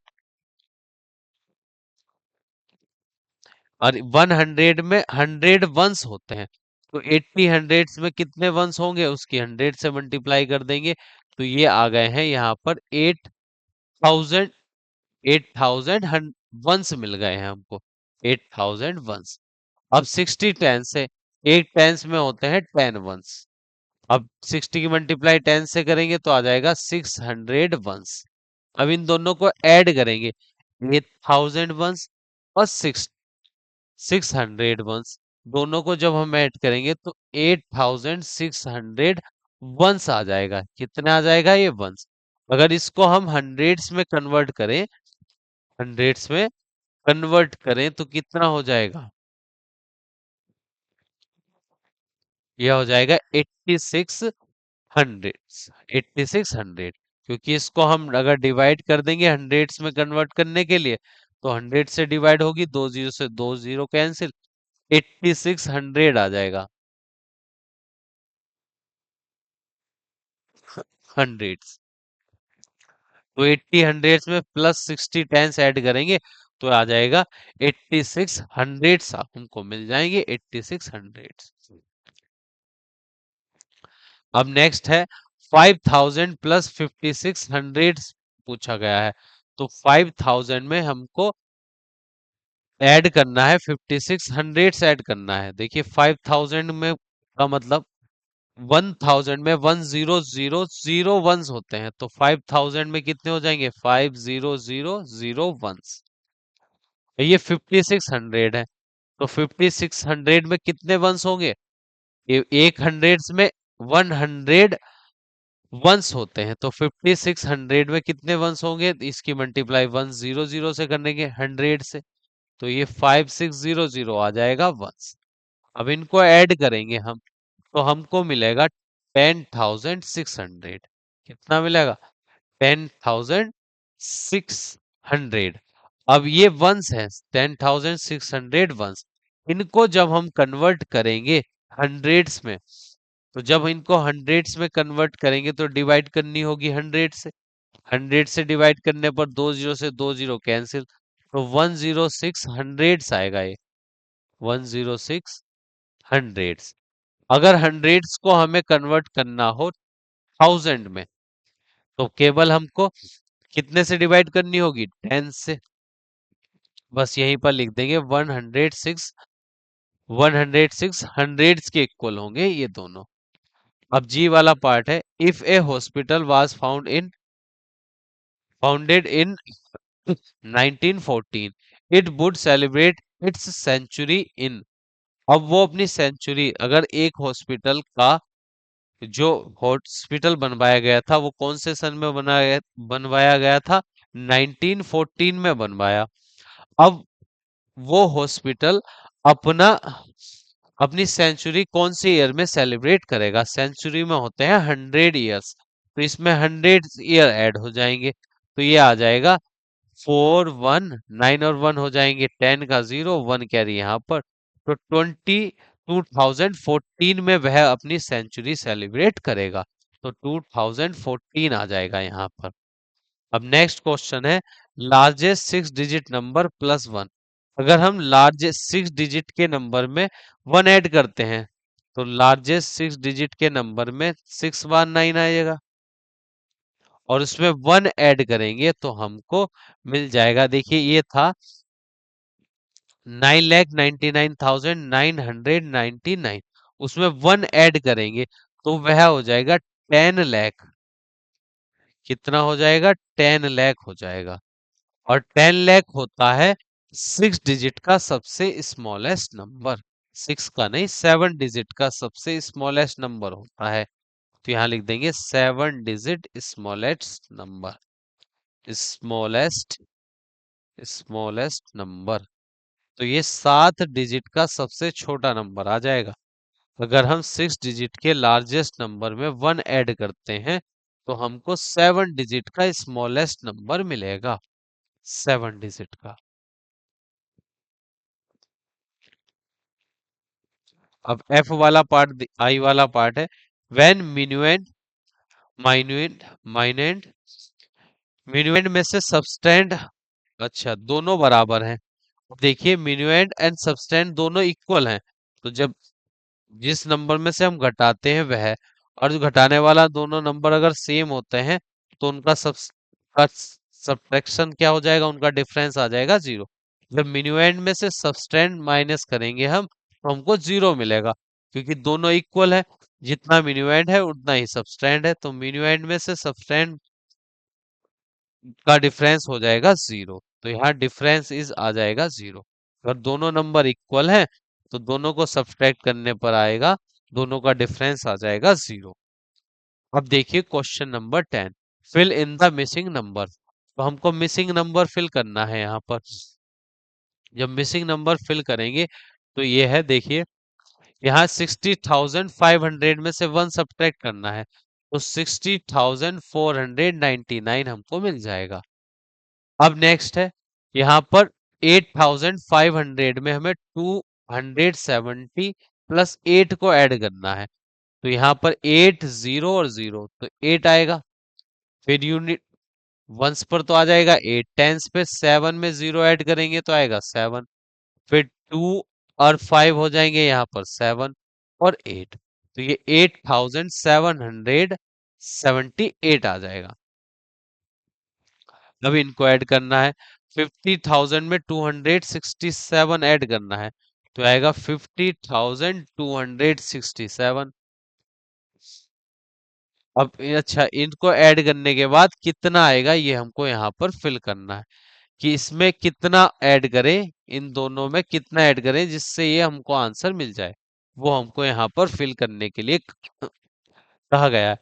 और 100 में 100 वंस होते हैं, तो 80 हंड्रेड्स में कितने वंस होंगे उसकी 100 से मल्टीप्लाई कर देंगे, तो ये आ गए हैं यहाँ पर 8,000। 8,000 वंस मिल गए हैं हमको, 8,000 वंस। अब 60 टेंस है, एक टेंस में होते हैं 10 वंस। अब 60 की मल्टीप्लाई 10 से करेंगे तो आ जाएगा 600 वंस। अब इन दोनों को ऐड करेंगे, 8,000 वंस और 600 दोनों को जब हम ऐड करेंगे तो 8,600 वंस आ जाएगा। कितना आ जाएगा ये वंस? अगर इसको हम हंड्रेड्स में कन्वर्ट करें, हंड्रेड्स में कन्वर्ट करें तो कितना हो जाएगा? यह हो जाएगा 8600, 8600, क्योंकि इसको हम अगर डिवाइड कर देंगे हंड्रेड्स में कन्वर्ट करने के लिए, तो 100 से डिवाइड होगी, 20 से 20 कैंसिल, 8600 आ जाएगा, हंड्रेड्स। तो 80 हंड्रेड्स में प्लस 60 टेंस ऐड करेंगे तो आ जाएगा 8600, हमको मिल जाएंगे 8600। अब नेक्स्ट है 5000 प्लस 5600 पूछा गया है, तो 5000 में हमको ऐड करना है 5600 ऐड करना है। देखिए 5000 में का मतलब 1000 में 100 होते हैं, तो 5000 में कितने हो जाएंगे, 500 ये 5600 है, तो 5600 में कितने वंस होंगे, एक हंड्रेड्स में 100 वंस होते हैं, तो 5600 में कितने वंस होंगे, इसकी मल्टीप्लाई 100 से करेंगे, 100 से, तो ये 5600 आ जाएगा वंस। अब इनको ऐड करेंगे हम, तो हमको मिलेगा 10,600। कितना मिलेगा, 10,600। अब ये वंस है, 10,600 वंस, इनको जब हम कन्वर्ट करेंगे हंड्रेड्स में, तो जब इनको हंड्रेड्स में कन्वर्ट करेंगे तो डिवाइड करनी होगी 100 से, 100 से डिवाइड करने पर 20 से 20 कैंसिल, तो 106 हंड्रेड्स आएगा ये, 106 हंड्रेड्स। अगर हंड्रेड्स को हमें कन्वर्ट करना हो थाउजेंड में, तो केवल हमको कितने से डिवाइड करनी होगी, 10 से, बस यहीं पर लिख देंगे 106, 106 हंड्रेड्स के इक्वल होंगे ये दोनों। अब जी वाला पार्ट है, if a hospital was founded in 1914, it would celebrate its century in. अब वो अपनी सेंचुरी, अगर एक हॉस्पिटल का जो हॉस्पिटल बनवाया गया था वो कौन से सन में बनवाया गया था, 1914 में बनवाया। अब वो हॉस्पिटल अपना अपनी सेंचुरी कौन से ईयर में सेलिब्रेट करेगा, सेंचुरी में होते हैं 100 ईयर्स, तो इसमें 100 ईयर ऐड हो जाएंगे, तो ये आ जाएगा 4, 1, 9 और 1 हो जाएंगे, 10 का 0, 1 कैरी यहाँ पर, तो 2014 में वह अपनी सेंचुरी सेलिब्रेट करेगा, तो 2014 आ जाएगा यहाँ पर। अब नेक्स्ट क्वेश्चन है, लार्जेस्ट 6 डिजिट नंबर प्लस 1। अगर हम लार्जेस्ट 6 डिजिट के नंबर में 1 ऐड करते हैं, तो लार्जेस्ट 6 डिजिट के नंबर में 6 बार 9 आएगा, और उसमें 1 ऐड करेंगे तो हमको मिल जाएगा, देखिए ये था 9,99,999, उसमें 1 ऐड करेंगे तो वह हो जाएगा 10 लाख। कितना हो जाएगा, 10 लाख हो जाएगा, और 10 लाख होता है 6 डिजिट का सबसे स्मॉलेस्ट नंबर, 6 का नहीं, 7 डिजिट का सबसे स्मॉलेस्ट नंबर होता है, तो यहाँ लिख देंगे 7 digit smallest number, smallest smallest number, तो ये 7 डिजिट का सबसे छोटा नंबर आ जाएगा। अगर हम 6 डिजिट के लार्जेस्ट नंबर में 1 ऐड करते हैं तो हमको 7 डिजिट का स्मॉलेस्ट नंबर मिलेगा, 7 डिजिट का। अब एफ वाला पार्ट, आई वाला पार्ट है, व्हेन मिनुएंड माइनुएंड माइनेंड मिनुएंड में से सबस्टेंड, अच्छा दोनों बराबर हैं, देखिए मिनुएंड एंड सबस्टेंड दोनों इक्वल हैं, तो जब जिस नंबर में से हम घटाते हैं वह, और जो घटाने वाला दोनों नंबर अगर सेम होते हैं तो उनका सब्ट्रैक्शन क्या हो जाएगा, उनका डिफरेंस आ जाएगा 0। जब मिनुएंड में से सबस्ट्रैंड माइनस करेंगे हम तो हमको 0 मिलेगा, क्योंकि दोनों इक्वल है, जितना मिनुएंड है उतना ही सबस्ट्रैंड है, तो मिनुएंड में से सबस्ट्रैंड का डिफरेंस हो जाएगा 0, तो यहाँ डिफरेंस इज आ जाएगा 0। अगर दोनों नंबर इक्वल हैं तो दोनों को सब्ट्रैक्ट करने पर आएगा, दोनों का डिफरेंस आ जाएगा 0। अब देखिए question number 10, fill in the missing number. तो हमको मिसिंग नंबर फिल करना है यहाँ पर। जब मिसिंग नंबर फिल करेंगे तो ये है, देखिए यहाँ 60,500 में से 1 सब्ट्रैक्ट करना है, तो 60,499 हमको मिल जाएगा। अब नेक्स्ट है, यहाँ पर 8,500 में हमें 270 प्लस 8 को ऐड करना है, तो यहाँ पर 8 0 और 0 तो 8 आएगा। फिर यूनिट वंस पर तो आ जाएगा 8, टेंस पे 7 में 0 ऐड करेंगे तो आएगा 7। फिर 2 और 5 हो जाएंगे यहाँ पर 7 और 8, तो ये 8,778 आ जाएगा। अब इनको ऐड करना है, 50,000 में 267 ऐड करना है, तो आएगा 50,267। अब अच्छा, इनको ऐड करने के बाद कितना आएगा ये हमको यहाँ पर फिल करना है, कि इसमें कितना ऐड करें, इन दोनों में कितना ऐड करें जिससे ये हमको आंसर मिल जाए, वो हमको यहाँ पर फिल करने के लिए कहा गया है।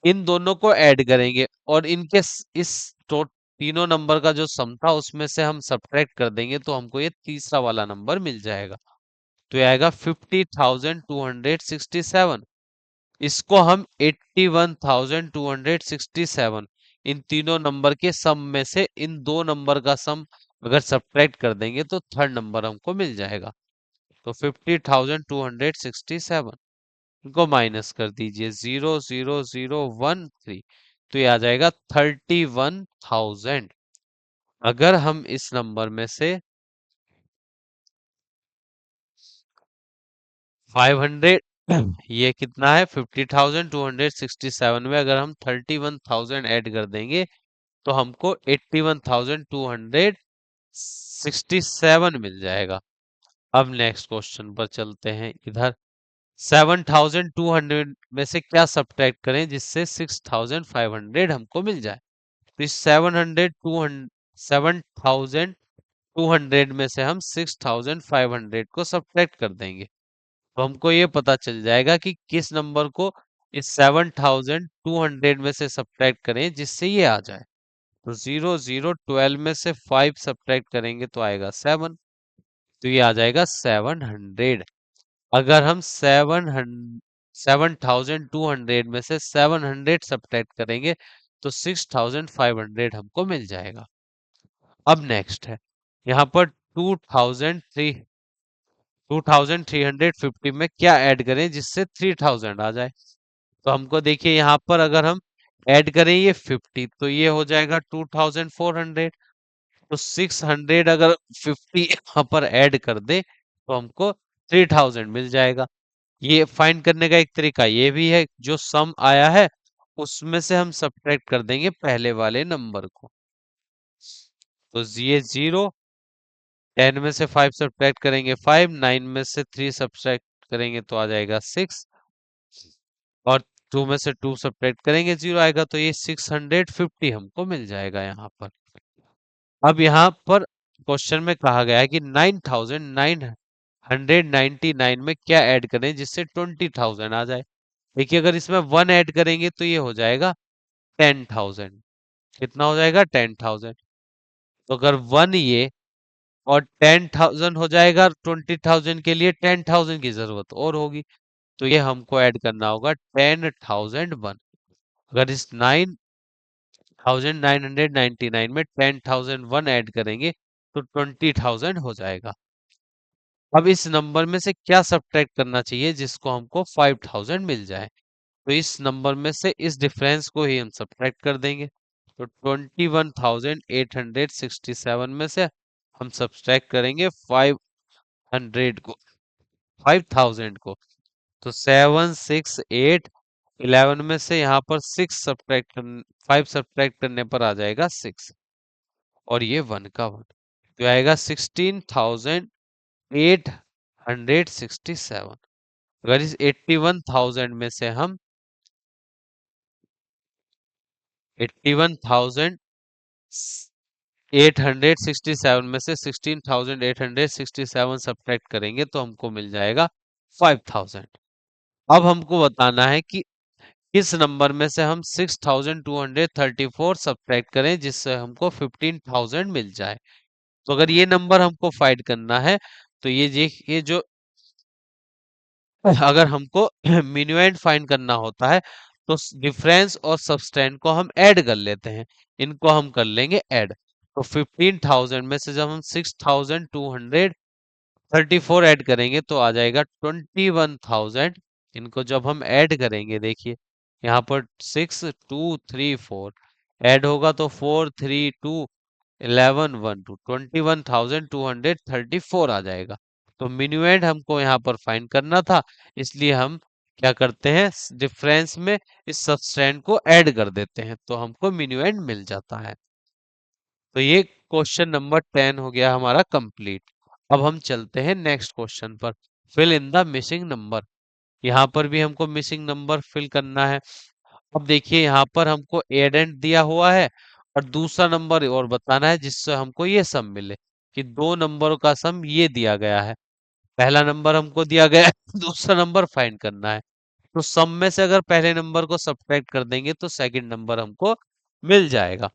इन दोनों को ऐड करेंगे और इनके इस तीनों नंबर का जो सम था उसमें से हम सब्ट्रैक्ट कर देंगे तो हमको ये तीसरा वाला नंबर मिल जाएगा, तो ये आएगा 50,267। इसको हम 81,267 इन तीनों नंबर के सम में से इन दो नंबर का सम अगर सब्ट्रैक्ट कर देंगे तो थर्ड नंबर हमको मिल जाएगा, तो 50,267। इनको माइनस कर दीजिए, 0,0,013, तो ये आ जाएगा 31,000। अगर हम इस नंबर में से 500 ये कितना है 50,267 में अगर हम 31,000 ऐड कर देंगे तो हमको 81,267 मिल जाएगा। अब नेक्स्ट क्वेश्चन पर चलते हैं। इधर 7,200 में से क्या सब्ट्रैक्ट करें जिससे 6,500 हमको मिल जाए, तो इस 7,200 में से हम 6,500 को सब्ट्रैक्ट कर देंगे, तो हमको ये पता चल जाएगा कि किस नंबर को इस 7,200 में से सब्ट्रैक्ट करें जिससे ये आ जाए, तो 0,0,12 में से 5 सब्ट्रैक्ट करेंगे तो आएगा 7, तो ये आ जाएगा 700। अगर हम 7,200 में से 700 सब्ट्रैक्ट करेंगे तो 6,500 हमको मिल जाएगा। अब नेक्स्ट है, यहाँ पर 2,350 में क्या ऐड करें जिससे 3,000 आ जाए, तो हमको देखिए यहाँ पर अगर हम ऐड करें ये 50 तो ये हो जाएगा 2,400, तो 600 अगर 50 यहाँ पर ऐड कर दे तो हमको 3,000 मिल जाएगा। ये फाइंड करने का एक तरीका ये भी है, जो सम आया है उसमें से हम सब्ट्रैक्ट कर देंगे पहले वाले नंबर को, तो ये 0, 10 में से 5 सब्ट्रैक्ट करेंगे 5, 9 में से 3 सब्ट्रैक्ट करेंगे तो आ जाएगा 6, और 2 में से 2 सब्ट्रैक्ट करेंगे 0 आएगा, तो ये 650 हमको मिल जाएगा यहाँ पर। अब यहाँ पर क्वेश्चन में कहा गया है कि 9,999 में क्या ऐड करें जिससे 20,000 आ जाए। देखिए अगर इसमें 1 ऐड करेंगे तो ये हो जाएगा 10,000। कितना हो जाएगा 10,000, तो अगर 1 ये और 10,000 हो जाएगा, 20,000 के लिए 10,000 की जरूरत और होगी, तो ये हमको ऐड करना होगा 10,001। अगर इस 9,999 में 10,001 ऐड करेंगे तो 20,000 हो जाएगा। अब इस नंबर में से क्या सब्ट्रैक्ट करना चाहिए जिसको हमको 5,000 मिल जाए, तो इस नंबर में से इस डिफरेंस को ही हम सब्ट्रैक्ट कर देंगे, तो 21,867 में से हम सब्ट्रैक्ट करेंगे 500 को 5,000 को, तो 7 6 8 11 में से यहाँ पर 5 सब्ट्रैक्ट करने पर आ जाएगा 6, और ये 1 का 1, तो आएगा 16,867। अगर इस 81,000 में से हम 81,867 में से 16,867 सब्ट्रैक्ट करेंगे तो हमको मिल जाएगा 5,000। अब हमको बताना है कि किस नंबर में से हम 6,234 सब्ट्रैक्ट करें जिससे हमको 15,000 मिल जाए, तो अगर ये नंबर हमको फाइंड करना है तो ये देखिए जो अगर हमको मिनुएंड फाइंड करना होता है तो डिफरेंस और सबस्टेंड को हम ऐड कर लेते हैं, इनको हम कर लेंगे ऐड। तो 15,000 में से जब हम 6,234 ऐड करेंगे तो आ जाएगा 21,000। इनको जब हम ऐड करेंगे, देखिए यहाँ पर 6,234 ऐड होगा तो 4,3,2 11,1,2 21,234 आ जाएगा। तो मिनुएंड हमको यहाँ पर फाइंड करना था, इसलिए हम क्या करते हैं, डिफरेंस में इस सबस्ट्रैंड को ऐड कर देते हैं तो हमको मिनुएंड मिल जाता है। तो ये क्वेश्चन नंबर 10 हो गया हमारा कंप्लीट। अब हम चलते हैं नेक्स्ट क्वेश्चन पर, fill in the missing number. यहाँ पर भी हमको मिसिंग नंबर फिल करना है। अब देखिए यहाँ पर हमको एडेंट दिया हुआ है और दूसरा नंबर और बताना है जिससे हमको ये सम मिले, कि दो नंबरों का सम ये दिया गया है। पहला नंबर हमको दिया गया है, दूसरा नंबर फाइंड करना है। तो सम में से अगर पहले नंबर को सब्ट्रैक्ट कर देंगे तो सेकंड नंबर हमको मिल जाएगा।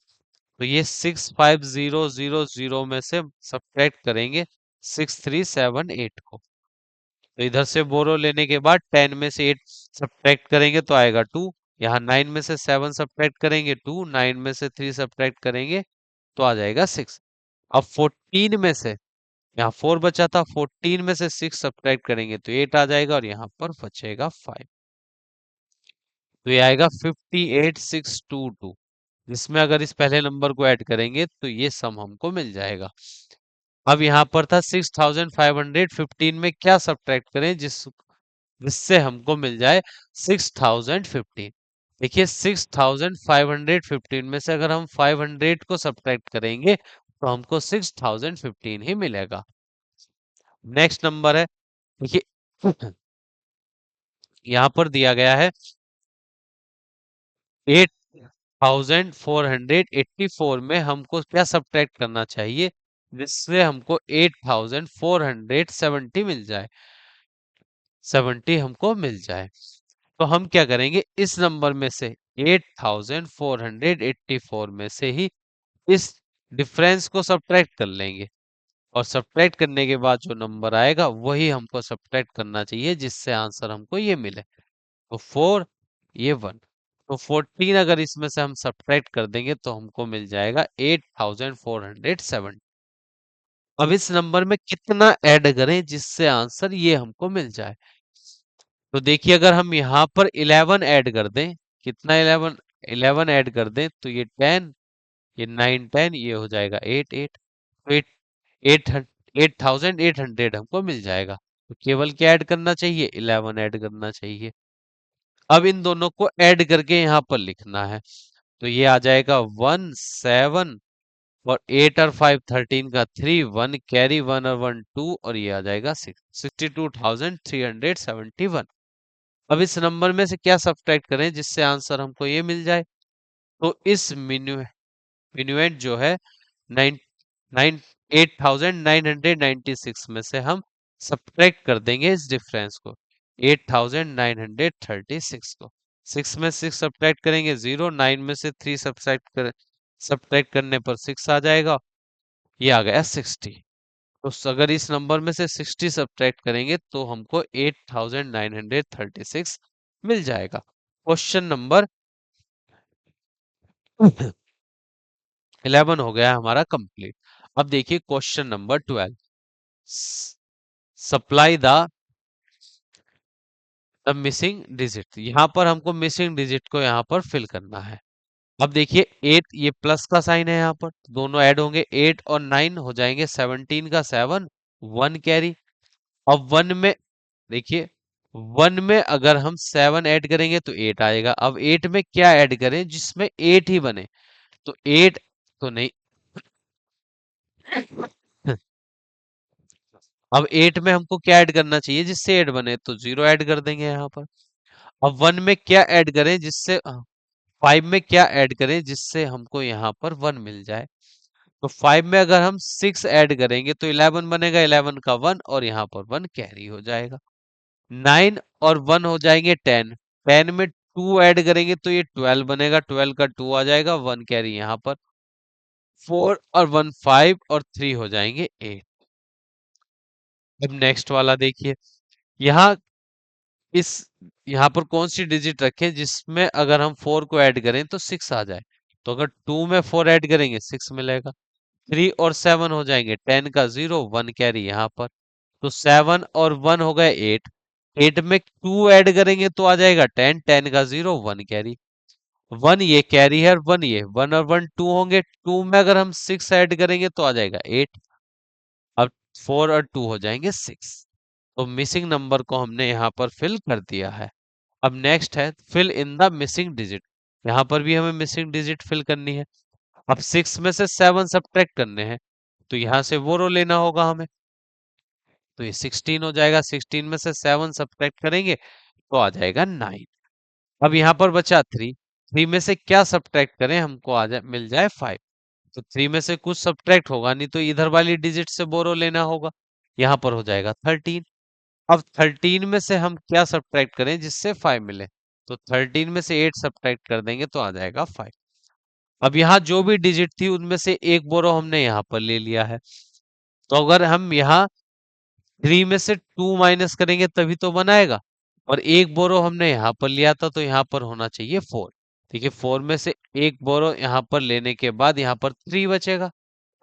तो ये 65000 में से सब्ट्रैक्ट करेंगे 6378 को। तो इधर से बोरो लेने के बाद 10 में से 8 सब्ट्रैक्ट करेंगे तो आएगा 2। यहाँ 9 में से 7 सब्ट्रैक्ट करेंगे 2, 9 में से 3 सब्ट्रैक्ट करेंगे तो आ जाएगा 6। अब 14 में से, यहाँ 4 बचा था, 14 में से 6 सब्ट्रैक्ट करेंगे तो 8 आ जाएगा और यहाँ पर बचेगा 5। तो ये आएगा 58,622, जिसमें अगर इस पहले नंबर को ऐड करेंगे तो ये सम हमको मिल जाएगा। अब यहाँ पर था 6,515 में क्या सब्ट्रैक्ट करें जिससे हमको मिल जाए 6,015। देखिए 6,515 में से अगर हम 500 को सब्ट्रैक्ट करेंगे तो हमको 6,015 ही मिलेगा। नेक्स्ट नंबर है, देखिए यहाँ पर दिया गया है 8,484 में हमको क्या सब्ट्रैक्ट करना चाहिए जिससे हमको 8,470 मिल जाए, 70 हमको मिल जाए। तो हम क्या करेंगे, इस नंबर में से 8,484 में से ही इस डिफरेंस को सब्ट्रैक्ट कर लेंगे और सब्ट्रैक्ट करने के बाद जो नंबर आएगा वही हमको सब्ट्रैक्ट करना चाहिए जिससे आंसर हमको ये मिले। तो 4, ये 1, तो 14 अगर इसमें से हम सब्ट्रैक्ट कर देंगे तो हमको मिल जाएगा 8,407। अब इस नंबर में कितना ऐड करें जिससे आंसर ये हमको मिल जाए। तो देखिए अगर हम यहाँ पर 11 ऐड कर दें, कितना 11, 11 ऐड कर दें तो ये 10, ये 9 10, ये हो जाएगा 8 8, तो 8,800 हमको मिल जाएगा। तो केवल क्या ऐड करना चाहिए, 11 ऐड करना चाहिए। अब इन दोनों को ऐड करके यहाँ पर लिखना है, तो ये आ जाएगा 1 7 और 8 और 5 13 का 3, 1 कैरी, 1 और 1 2 और ये आ जाएगा 62,371। अब इस नंबर में से क्या सब्ट्रैक्ट करें जिससे आंसर हमको ये मिल जाए। तो इस मिनुएंट जो है 9 9 8,996 में से हम सब्ट्रैक्ट कर देंगे इस डिफरेंस को, 8,936 को। 6 में 6 सब्ट्रैक्ट करेंगे 0, 9 में से 3 सब्ट्रैक्ट करने पर 6 आ जाएगा, ये आ गया 60। तो अगर इस नंबर में से 60 सब्ट्रैक्ट करेंगे तो हमको 8,936 मिल जाएगा। क्वेश्चन नंबर 11 हो गया हमारा कंप्लीट। अब देखिए question number 12, supply the missing digit. यहाँ पर हमको मिसिंग डिजिट को यहाँ पर फिल करना है। अब देखिए 8, ये प्लस का साइन है, यहाँ पर दोनों ऐड होंगे, 8 और 9 हो जाएंगे 17 का 7, 1 कैरी। अब 1 में देखिए 1 में अगर हम 7 ऐड करेंगे तो 8 आएगा। अब 8 में क्या ऐड करें जिसमें 8 ही बने, तो 8 तो नहीं, अब 8 में हमको क्या ऐड करना चाहिए जिससे 8 बने, तो 0 ऐड कर देंगे यहाँ पर। अब 1 में क्या ऐड करें जिससे 5 में क्या ऐड करें जिससे हमको यहाँ पर 1 मिल जाए। तो 5 में अगर हम 6 ऐड करेंगे तो 11 बनेगा, 11 का 1 और यहाँ पर 1 कैरी हो जाएगा। 9 और 1 हो जाएंगे 10, 10 में 2 ऐड करेंगे तो ये 12 बनेगा, 12 का 2 आ जाएगा, 1 कैरी यहाँ पर। 4 और 1 5 और 3 हो जाएंगे 8। अब नेक्स्ट वाला देखिए, यहाँ इस यहाँ पर कौन सी डिजिट रखें जिसमें अगर हम 4 को ऐड करें तो 6 आ जाए। तो अगर 2 में 4 ऐड करेंगे 6 मिलेगा। 3 और 7 हो जाएंगे 10 का 0, 1 कैरी यहाँ पर। तो 7 और 1 हो गए 8। 8 में 2 ऐड करेंगे तो आ जाएगा 10, 10 का 0, 1 कैरी। 1 ये कैरी है और 1 ये, 1 और 1 2 होंगे। 2 में अगर हम 6 ऐड करेंगे तो आ जाएगा 8। अब 4 और 2 हो जाएंगे 6। तो मिसिंग नंबर को हमने यहाँ पर फिल कर दिया है। अब नेक्स्ट है fill in the missing digit. यहाँ पर भी हमें मिसिंग डिजिट फिल करनी है। अब 6 में से 7 सब्ट्रैक्ट करने हैं, तो यहाँ से वो रो लेना होगा हमें। तो ये 16 हो जाएगा। 16 में से 7 सब्ट्रैक्ट करेंगे तो आ जाएगा 9। अब यहाँ पर बचा 3। 3 में से क्या सब्ट्रैक्ट करें हमको आ जाए, मिल जाए 5। तो 3 में से कुछ सब्ट्रैक्ट होगा नहीं, तो इधर वाली डिजिट से बोरो लेना होगा। यहाँ पर हो जाएगा 13। अब 13 में से हम क्या सब्ट्रैक्ट करें जिससे 5 मिले। तो 13 में से 8 सब्ट्रैक्ट कर देंगे तो आ जाएगा 5। अब यहाँ जो भी डिजिट थी उनमें से एक बोरो हमने यहाँ पर ले लिया है। तो अगर हम यहाँ 3 में से 2 माइनस करेंगे तभी तो बनाएगा। और एक बोरो हमने यहाँ पर लिया था तो यहाँ पर होना चाहिए 4। ठीक है, 4 में से एक बोरो यहाँ पर लेने के बाद यहाँ पर 3 बचेगा।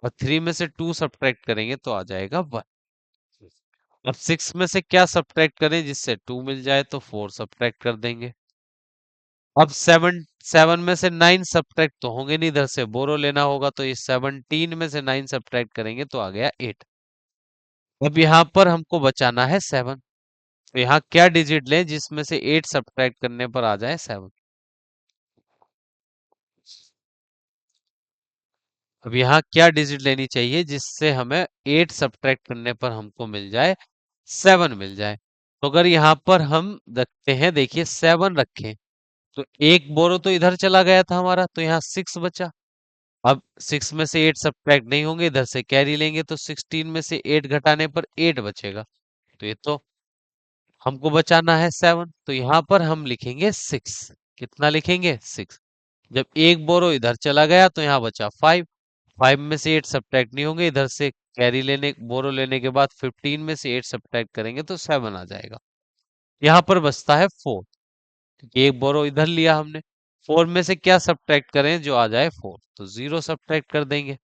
और 3 में से 2 सब्ट्रैक्ट करेंगे तो आ जाएगा 1। अब 6 में से क्या सब्ट्रैक्ट करें जिससे 2 मिल जाए, तो 4 सब्ट्रैक्ट कर देंगे। अब 7 में से 9 सब्ट्रैक्ट तो होंगे नहीं, इधर से बोरो लेना होगा। तो इस 17 में से 9 सब्ट्रैक्ट करेंगे तो आ गया 8। अब यहाँ पर हमको बचाना है 7। तो यहाँ क्या डिजिट लें जिसमें से 8 सब्ट्रैक्ट करने पर आ जाए 7। अब यहाँ क्या डिजिट लेनी चाहिए जिससे हमें 8 सब्ट्रैक्ट करने पर हमको मिल जाए 7 मिल जाए। तो अगर यहाँ पर हम रखते हैं, देखिए 7 रखें, तो एक बोरो तो इधर चला गया था हमारा, तो यहाँ 6 बचा। अब 6 में से 8 सब्ट्रैक्ट नहीं होंगे, इधर से कैरी लेंगे तो 16 में से 8 घटाने पर 8 बचेगा। तो ये तो हमको बचाना है 7। तो यहाँ पर हम लिखेंगे 6। कितना लिखेंगे? 6। जब एक बोरो इधर चला गया तो यहाँ बचा 5। 5 में से 8 सब्ट्रैक्ट नहीं होंगे, इधर से कैरी लेने बोरो लेने के बाद 15 में से 8 सब्ट्रैक्ट करेंगे तो 7 आ जाएगा। यहाँ पर बचता है 4, क्योंकि एक बोरो इधर लिया हमने। 4 में से क्या सब्ट्रैक्ट करें जो आ जाए 4, तो 0 सब्ट्रैक्ट कर देंगे।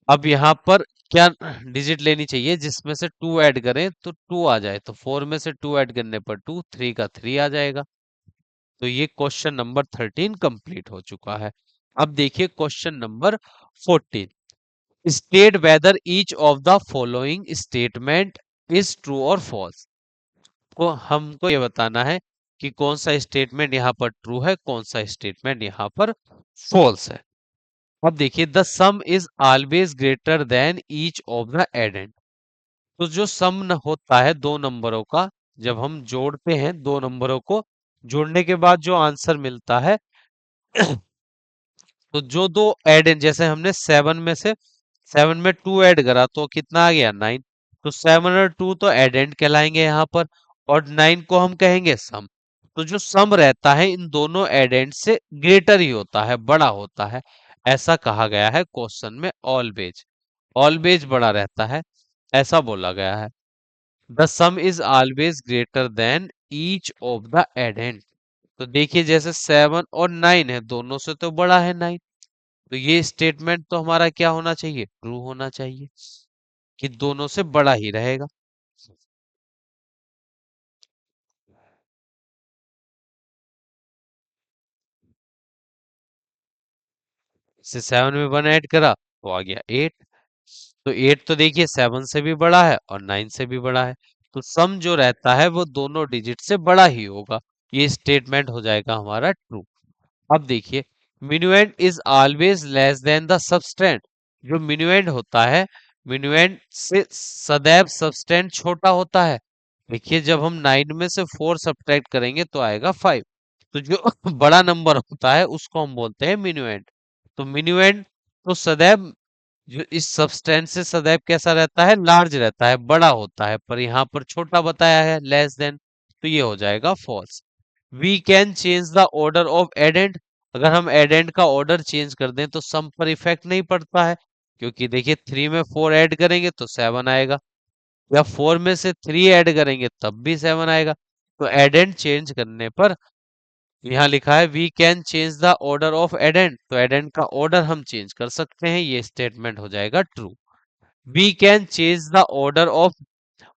अब यहाँ पर क्या डिजिट लेनी चाहिए जिसमें से 2 ऐड करें तो 2 आ जाए। तो 4 में से 2 ऐड करने पर 2, 3 का 3 आ जाएगा। तो ये क्वेश्चन नंबर 13 कंप्लीट हो चुका है। अब देखिए question number 14। State whether each of the following statement is true और फॉल्स। को हमको ये बताना है कि कौन सा स्टेटमेंट यहाँ पर ट्रू है, कौन सा स्टेटमेंट यहाँ पर फॉल्स है। अब देखिए the sum is always greater than each of the addend. तो जो सम होता है दो नंबरों का, जब हम जोड़ते हैं दो नंबरों को, जोड़ने के बाद जो आंसर मिलता है तो जो दो एडेंट, जैसे हमने 7 में से 7 में 2 ऐड करा तो कितना आ गया 9। तो 7 और 2 तो एडेंट कहलाएंगे यहाँ पर, और 9 को हम कहेंगे सम। तो जो सम रहता है इन दोनों एडेंट से ग्रेटर ही होता है, बड़ा होता है। ऐसा कहा गया है क्वेश्चन में, ऑलवेज। ऑलवेज बड़ा रहता है, ऐसा बोला गया है। The sum is always greater than each of the addend. तो देखिए जैसे 7 और 9 है, दोनों से तो बड़ा है 9। तो ये स्टेटमेंट तो हमारा क्या होना चाहिए? ट्रू होना चाहिए, कि दोनों से बड़ा ही रहेगा। से 7 में 1 ऐड करा तो आ गया 8। तो 8 तो देखिए 7 से भी बड़ा है और 9 से भी बड़ा है। तो सम जो रहता है वो दोनों डिजिट से बड़ा ही होगा। ये स्टेटमेंट हो जाएगा हमारा ट्रू। अब देखिए minuend is always less than the subtrahend. जो मिनुएंड होता है, मिनुएंड से सदैव सबस्टेंट छोटा होता है। देखिए जब हम 9 में से 4 सब्ट्रैक्ट करेंगे तो आएगा 5। तो जो बड़ा नंबर होता है उसको हम बोलते हैं मिनुएंड। तो मिनुएंड तो सदैव जो इस सब्सटेंस से सदैव कैसा रहता है? लार्ज रहता है, बड़ा होता है। पर यहाँ पर छोटा बताया है, लेस देन। तो ये हो जाएगा false. We can change the order of addend. अगर हम एडेंट का ऑर्डर चेंज कर दें तो सम पर इफेक्ट नहीं पड़ता है, क्योंकि देखिए 3 में 4 ऐड करेंगे तो 7 आएगा। या 4 में से 3 ऐड करेंगे तब भी 7 आएगा। तो एडेंड चेंज करने पर यहाँ लिखा है we can change the order of addend, तो एडेंड का ऑर्डर हम चेंज कर सकते हैं, ये स्टेटमेंट हो जाएगा true. We can change the order of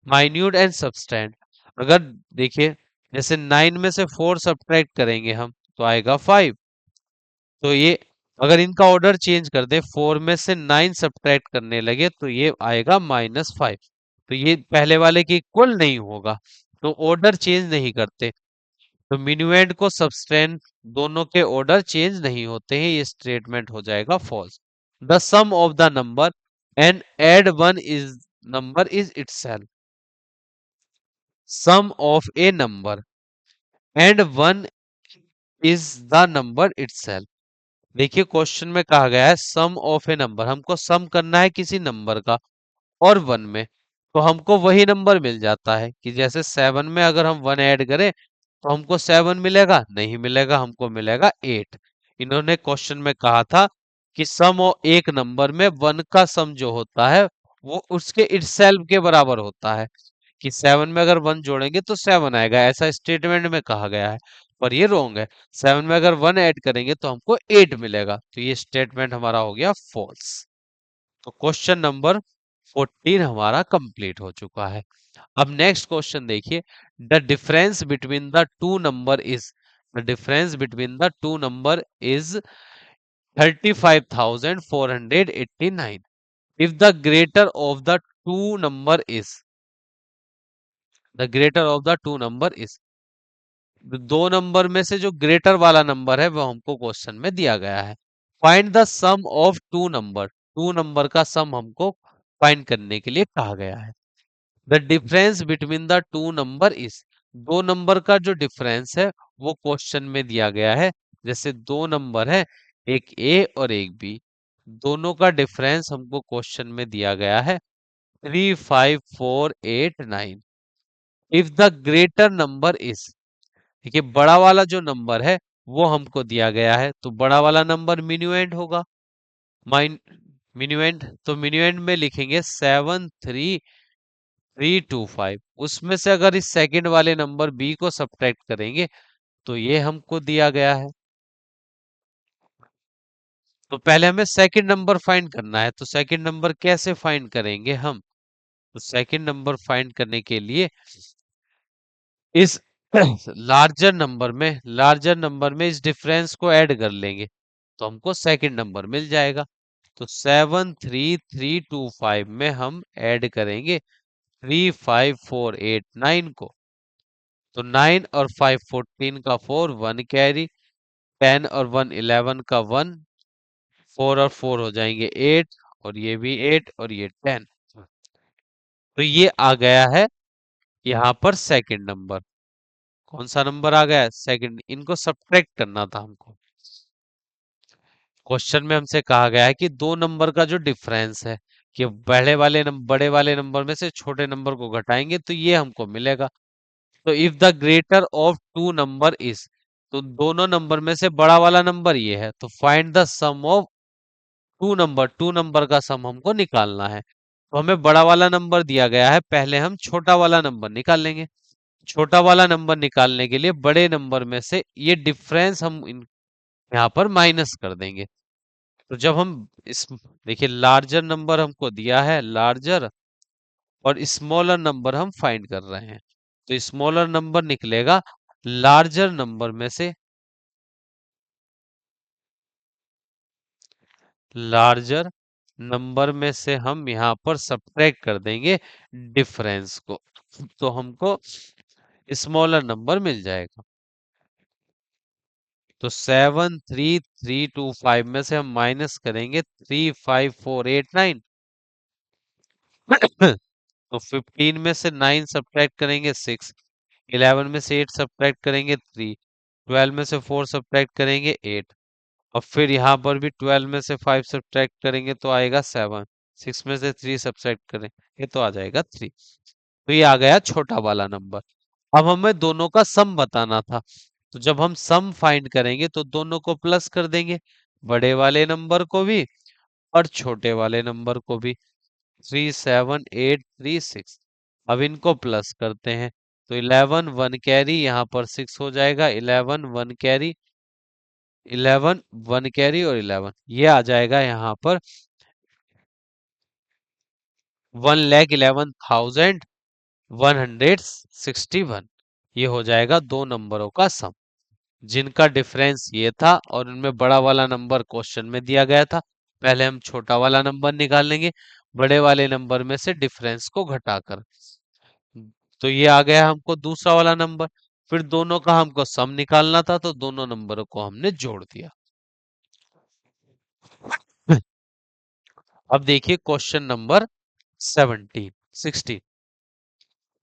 minuend and subtrahend, अगर देखिए जैसे 9 में से 4 सब्ट्रैक्ट करेंगे हम तो आएगा 5, तो ये अगर इनका ऑर्डर चेंज कर दे 4 में से 9 सब्ट्रैक्ट करने लगे तो ये आएगा -5, तो ये पहले वाले के इक्वल नहीं होगा, तो ऑर्डर चेंज नहीं करते, तो मिनुएंड को सबस्टेंड दोनों के ऑर्डर चेंज नहीं होते हैं, ये स्टेटमेंट हो जाएगा false. The sum of the number and add one is number is itself, sum of a number and one is the number itself. देखिए क्वेश्चन में कहा गया है सम ऑफ ए नंबर, हमको सम करना है किसी नंबर का और वन में, तो हमको वही नंबर मिल जाता है कि जैसे 7 में अगर हम 1 ऐड करें तो हमको 7 मिलेगा, नहीं मिलेगा, हमको मिलेगा 8। इन्होंने क्वेश्चन में कहा था कि सम ऑफ एक नंबर में 1 का सम जो होता है वो उसके इटसेल्फ के बराबर होता है, कि 7 में अगर 1 जोड़ेंगे तो 7 आएगा, ऐसा स्टेटमेंट में कहा गया है, पर ये रॉन्ग है। 7 में अगर 1 ऐड करेंगे तो हमको 8 मिलेगा, तो ये स्टेटमेंट हमारा हो गया फॉल्स। तो क्वेश्चन नंबर 14 हमारा कंप्लीट हो चुका है। अब नेक्स्ट क्वेश्चन देखिए, the difference between the two number is, the difference between the two number is 35,489 if the greater of the to number is, the greater of the to number is, दो नंबर में से जो ग्रेटर वाला नंबर है वो हमको क्वेश्चन में दिया गया है। Find the sum of two number, two number का सम हमको फाइंड करने के लिए कहा गया है। The difference between the two number is, दो नंबर का जो डिफरेंस है वो क्वेश्चन में दिया गया है। जैसे दो नंबर है, एक ए और एक बी, दोनों का डिफरेंस हमको क्वेश्चन में दिया गया है 35489। If the greater number is, देखिए बड़ा वाला जो नंबर है वो हमको दिया गया है, तो बड़ा वाला नंबर मिन्यूएंड होगा, माइन मिन्यूएंड, तो मिन्यूएंड में लिखेंगे 73325, उसमें से अगर इस सेकंड वाले नंबर बी को सब्ट्रैक्ट करेंगे तो ये हमको दिया गया है। तो पहले हमें सेकंड नंबर फाइंड करना है, तो सेकंड नंबर कैसे फाइंड करेंगे हम, तो सेकंड नंबर फाइंड करने के लिए इस लार्जर नंबर में इस डिफरेंस को ऐड कर लेंगे तो हमको सेकंड नंबर मिल जाएगा। तो 73325 में हम ऐड करेंगे 35489 को, तो 9 और 5 14 का 4 1 कैरी, 10 और 1 11 का 1, 4 और 4 हो जाएंगे 8, और ये भी 8 और ये 10, तो ये आ गया है यहाँ पर सेकंड नंबर। कौन सा नंबर आ गया है, सेकंड, इनको सब्ट्रैक्ट करना था हमको। क्वेश्चन में हमसे कहा गया है कि दो नंबर का जो डिफरेंस है, कि बड़े वाले नंबर में से छोटे नंबर को घटाएंगे तो ये हमको मिलेगा। तो if the greater of two number is, तो दोनों नंबर में से बड़ा वाला नंबर ये है, तो find the sum of two number का सम हमको निकालना है। तो हमें बड़ा वाला नंबर दिया गया है, पहले हम छोटा वाला नंबर निकाल लेंगे। छोटा वाला नंबर निकालने के लिए बड़े नंबर में से ये डिफरेंस हम यहाँ पर माइनस कर देंगे। तो जब हम इस, देखिए लार्जर नंबर हमको दिया है लार्जर, और स्मॉलर नंबर हम फाइंड कर रहे हैं, तो स्मॉलर नंबर निकलेगा लार्जर नंबर में से, लार्जर नंबर में से हम यहाँ पर सब्ट्रैक्ट कर देंगे डिफरेंस को, तो हमको स्मॉलर नंबर मिल जाएगा। तो 73325 में से हम माइनस करेंगे 35489, तो 15 में से 9 सब्ट्रैक्ट करेंगे 6, 11 में से 8 सब्ट्रैक्ट करेंगे 3, 12 में से 4 सब्ट्रैक्ट करेंगे 8, और फिर यहाँ पर भी 12 में से 5 सब्ट्रैक्ट करेंगे तो आएगा 7, 6 में से 3 सब्ट्रैक्ट करेंगे तो आ जाएगा 3। तो ये आ गया छोटा वाला नंबर। अब हमें दोनों का सम बताना था, तो जब हम सम फाइंड करेंगे तो दोनों को प्लस कर देंगे, बड़े वाले नंबर को भी और छोटे वाले नंबर को भी, 37836। अब इनको प्लस करते हैं, तो 11 वन कैरी, यहाँ पर 6 हो जाएगा, 11 वन कैरी, 11 वन कैरी और 11, ये आ जाएगा यहाँ पर 1,11,161। ये हो जाएगा दो नंबरों का सम, जिनका डिफरेंस ये था और उनमें बड़ा वाला नंबर क्वेश्चन में दिया गया था। पहले हम छोटा वाला नंबर निकालेंगे बड़े वाले नंबर में से डिफरेंस को घटाकर। तो ये आ गया हमको दूसरा वाला नंबर। फिर दोनों का हमको सम निकालना था, तो दोनों नंबरों को हमने जोड़ दिया। अब देखिए question number 17 16।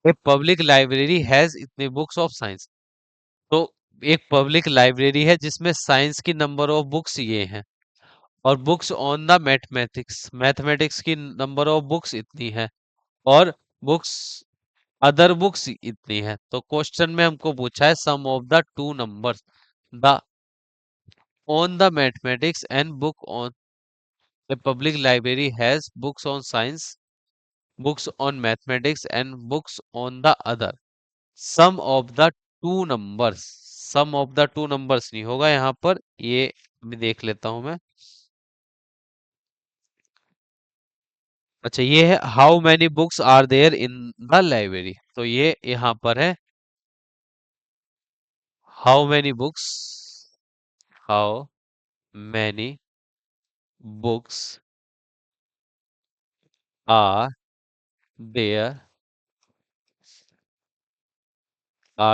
A public library has इतनी बुक्स ऑफ साइंस। तो एक पब्लिक लाइब्रेरी है जिसमें साइंस की नंबर ऑफ बुक्स ये हैं, और books on the mathematics, mathematics की नंबर ऑफ बुक्स इतनी है, और बुक्स अदर बुक्स इतनी है। तो क्वेश्चन में हमको पूछा है sum of the two numbers the on the mathematics and book on the public library has books on science, books on mathematics and books on the other sum of the two numbers. Sum of the two numbers नहीं होगा यहाँ पर, ये भी देख लेता हूं मैं। अच्छा, ये है how many books are there in the library, तो ये यहाँ पर है how many books, how many books are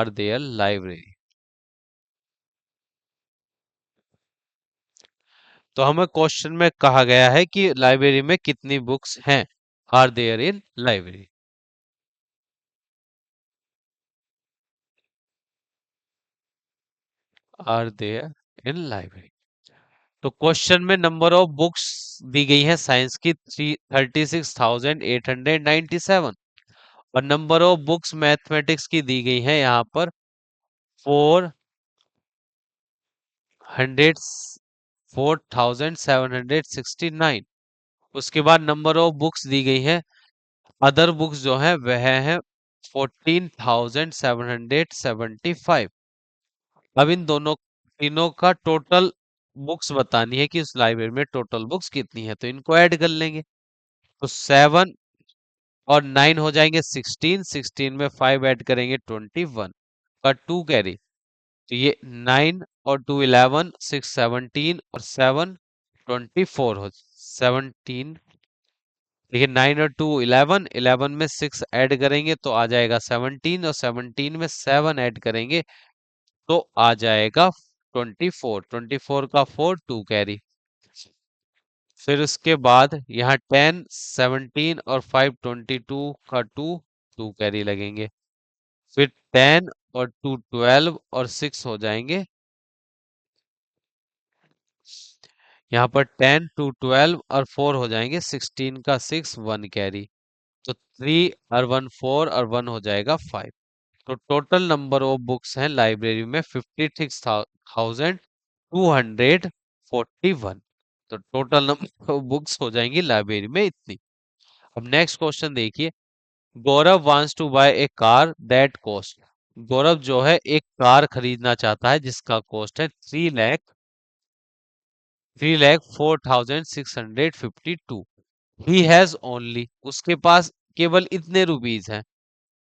there library. तो हमें क्वेश्चन में कहा गया है कि लाइब्रेरी में कितनी बुक्स हैं, are there in library. Are there in library. तो क्वेश्चन में नंबर ऑफ बुक्स दी गई है साइंस की 36,897, और नंबर ऑफ बुक्स मैथमेटिक्स की दी गई है यहाँ पर 400 4,769। उसके बाद नंबर ऑफ बुक्स दी गई है अदर बुक्स जो है वह है 14,775। अब इन दोनों तीनों का टोटल बुक्स बतानी है कि उस लाइब्रेरी में टोटल बुक्स कितनी है, तो इनको ऐड कर लेंगे। तो 7 और 9 हो जाएंगे 16, 16 में 5 ऐड करेंगे 21 का 2 कैरी, तो ये 9 और 2 11, 6 17 और 7 24 हो 17। देखिए 9 और 2 11, 11 में 6 ऐड करेंगे तो आ जाएगा 17, और 17 में 7 ऐड करेंगे तो आ जाएगा 24, 24 का 4 2 कैरी। फिर उसके बाद यहाँ 10 17 और 5 22 का 2 2 कैरी लगेंगे। फिर 10 और 2 12 और 6 हो जाएंगे, यहाँ पर 10 2 12 और 4 हो जाएंगे 16 का 6 1 कैरी। तो 3 और 1 4 और 1 हो जाएगा 5। तो टोटल नंबर ऑफ बुक्स हैं लाइब्रेरी में 56,241। तो टोटल नंबर ऑफ बुक्स हो जाएंगी लाइब्रेरी में इतनी। अब नेक्स्ट क्वेश्चन देखिए, Gaurav wants to buy a car that cost. Gaurav जो है एक कार खरीदना चाहता है जिसका कॉस्ट है 3,04,652। ही हैज ओनली, उसके पास केवल इतने रुपीज हैं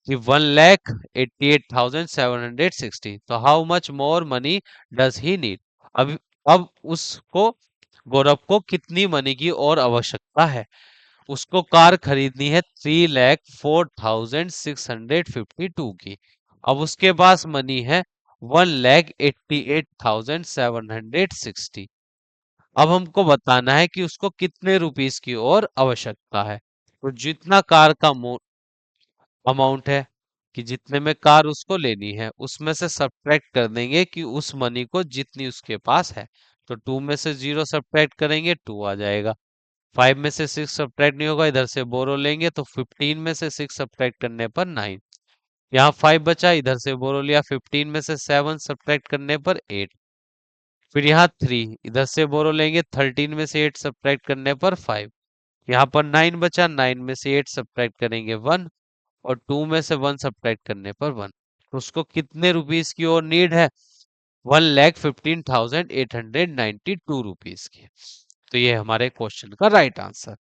कि 1,88,760। तो how much more money does he need. अब उसको, गौरव को कितनी मनी की और आवश्यकता है। उसको कार खरीदनी है 3,04,652 की। अब उसके पास मनी है 1,88,760। अब हमको बताना है कि उसको कितने रुपीस की और आवश्यकता है। तो जितना कार का अमाउंट है कि जितने में कार उसको लेनी है, उसमें से सब्ट्रैक्ट कर देंगे कि उस मनी को जितनी उसके पास है। तो 2 में से 0 सब्ट्रैक्ट करेंगे 2 आ जाएगा। 5 में से 6 सब्ट्रैक्ट नहीं होगा, इधर से बोरो लेंगे तो 15 में से 6 सब्ट्रैक्ट करने पर 9। यहाँ 5 बचा, इधर से बोरो लिया, 15 में से 7 सब्ट्रैक्ट करने पर 8। फिर यहाँ 3, इधर से बोरो लेंगे, 13 में से 8 सब्ट्रैक्ट करने पर 5। यहाँ पर 9 बचा, 9 में से 8 सब्ट्रैक्ट करेंगे 1, और 2 में से 1 सब्ट्रैक्ट करने पर 1। तो उसको कितने रुपीस की और नीड है? 1,15,892 रुपीस की। तो ये हमारे क्वेश्चन का राइट आंसर।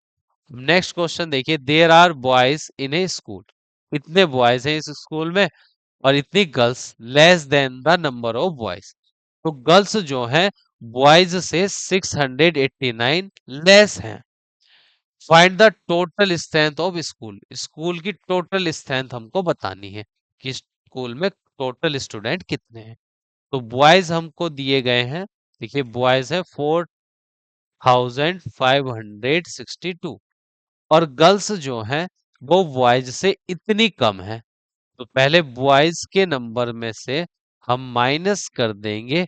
नेक्स्ट क्वेश्चन देखिए, there are boys in a school. इतने बॉयज हैं इस स्कूल में और इतनी girls, less than the number of boys. तो गर्ल्स जो हैं बॉयज से 689 लेस हैं। Find the total strength of school. School की टोटल स्ट्रेंथ हमको बतानी है कि स्कूल में टोटल स्टूडेंट कितने हैं। तो बॉयज हमको दिए गए हैं, देखिए बॉयज है 4,562 और गर्ल्स जो हैं वो बॉयज से इतनी कम है। तो पहले बॉयज के नंबर में से हम माइनस कर देंगे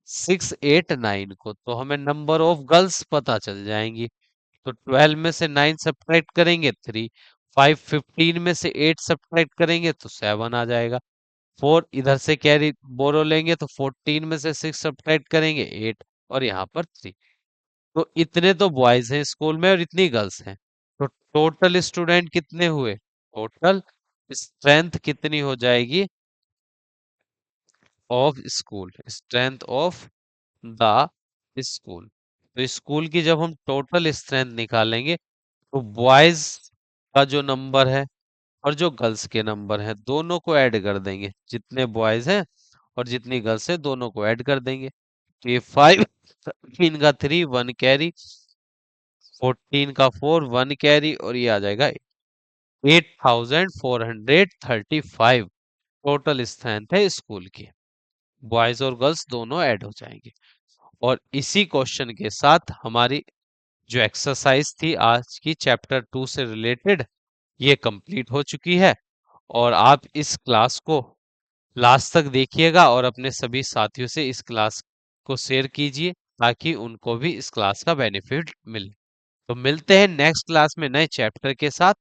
689 को, तो हमें नंबर ऑफ गर्ल्स पता चल जाएंगी। तो 12 में से 9 सब्ट्रैक्ट करेंगे 3, 515 में से 8 सब्ट्रैक्ट करेंगे तो 7 आ जाएगा। 4 इधर से कैरी बोरो लेंगे तो 14 में से 6 सब्ट्रैक्ट करेंगे 8 और यहाँ पर 3। तो इतने तो बॉयज हैं स्कूल में और इतनी गर्ल्स हैं। तो टोटल स्टूडेंट कितने हुए? टोटल स्ट्रेंथ कितनी हो जाएगी of school? Strength of the school. तो स्कूल की जब हम टोटल स्ट्रेंथ निकालेंगे तो बॉयज का जो नंबर है और जो गर्ल्स के नंबर हैं दोनों को ऐड कर देंगे। जितने बॉयज हैं और जितनी गर्ल्स हैं दोनों को ऐड कर देंगे। तो ये 5, 13 का 3, 1 कैरी, 14 का 4, 1 कैरी और ये आ जाएगा 8,435 टोटल स्ट्रेंथ है स्कूल की। बॉयज और गर्ल्स दोनों ऐड हो जाएंगे। और इसी क्वेश्चन के साथ हमारी जो एक्सरसाइज थी आज की चैप्टर 2 से रिलेटेड ये कंप्लीट हो चुकी है। और आप इस क्लास को लास्ट तक देखिएगा और अपने सभी साथियों से इस क्लास को शेयर कीजिए ताकि उनको भी इस क्लास का बेनिफिट मिले। तो मिलते हैं नेक्स्ट क्लास में नए चैप्टर के साथ।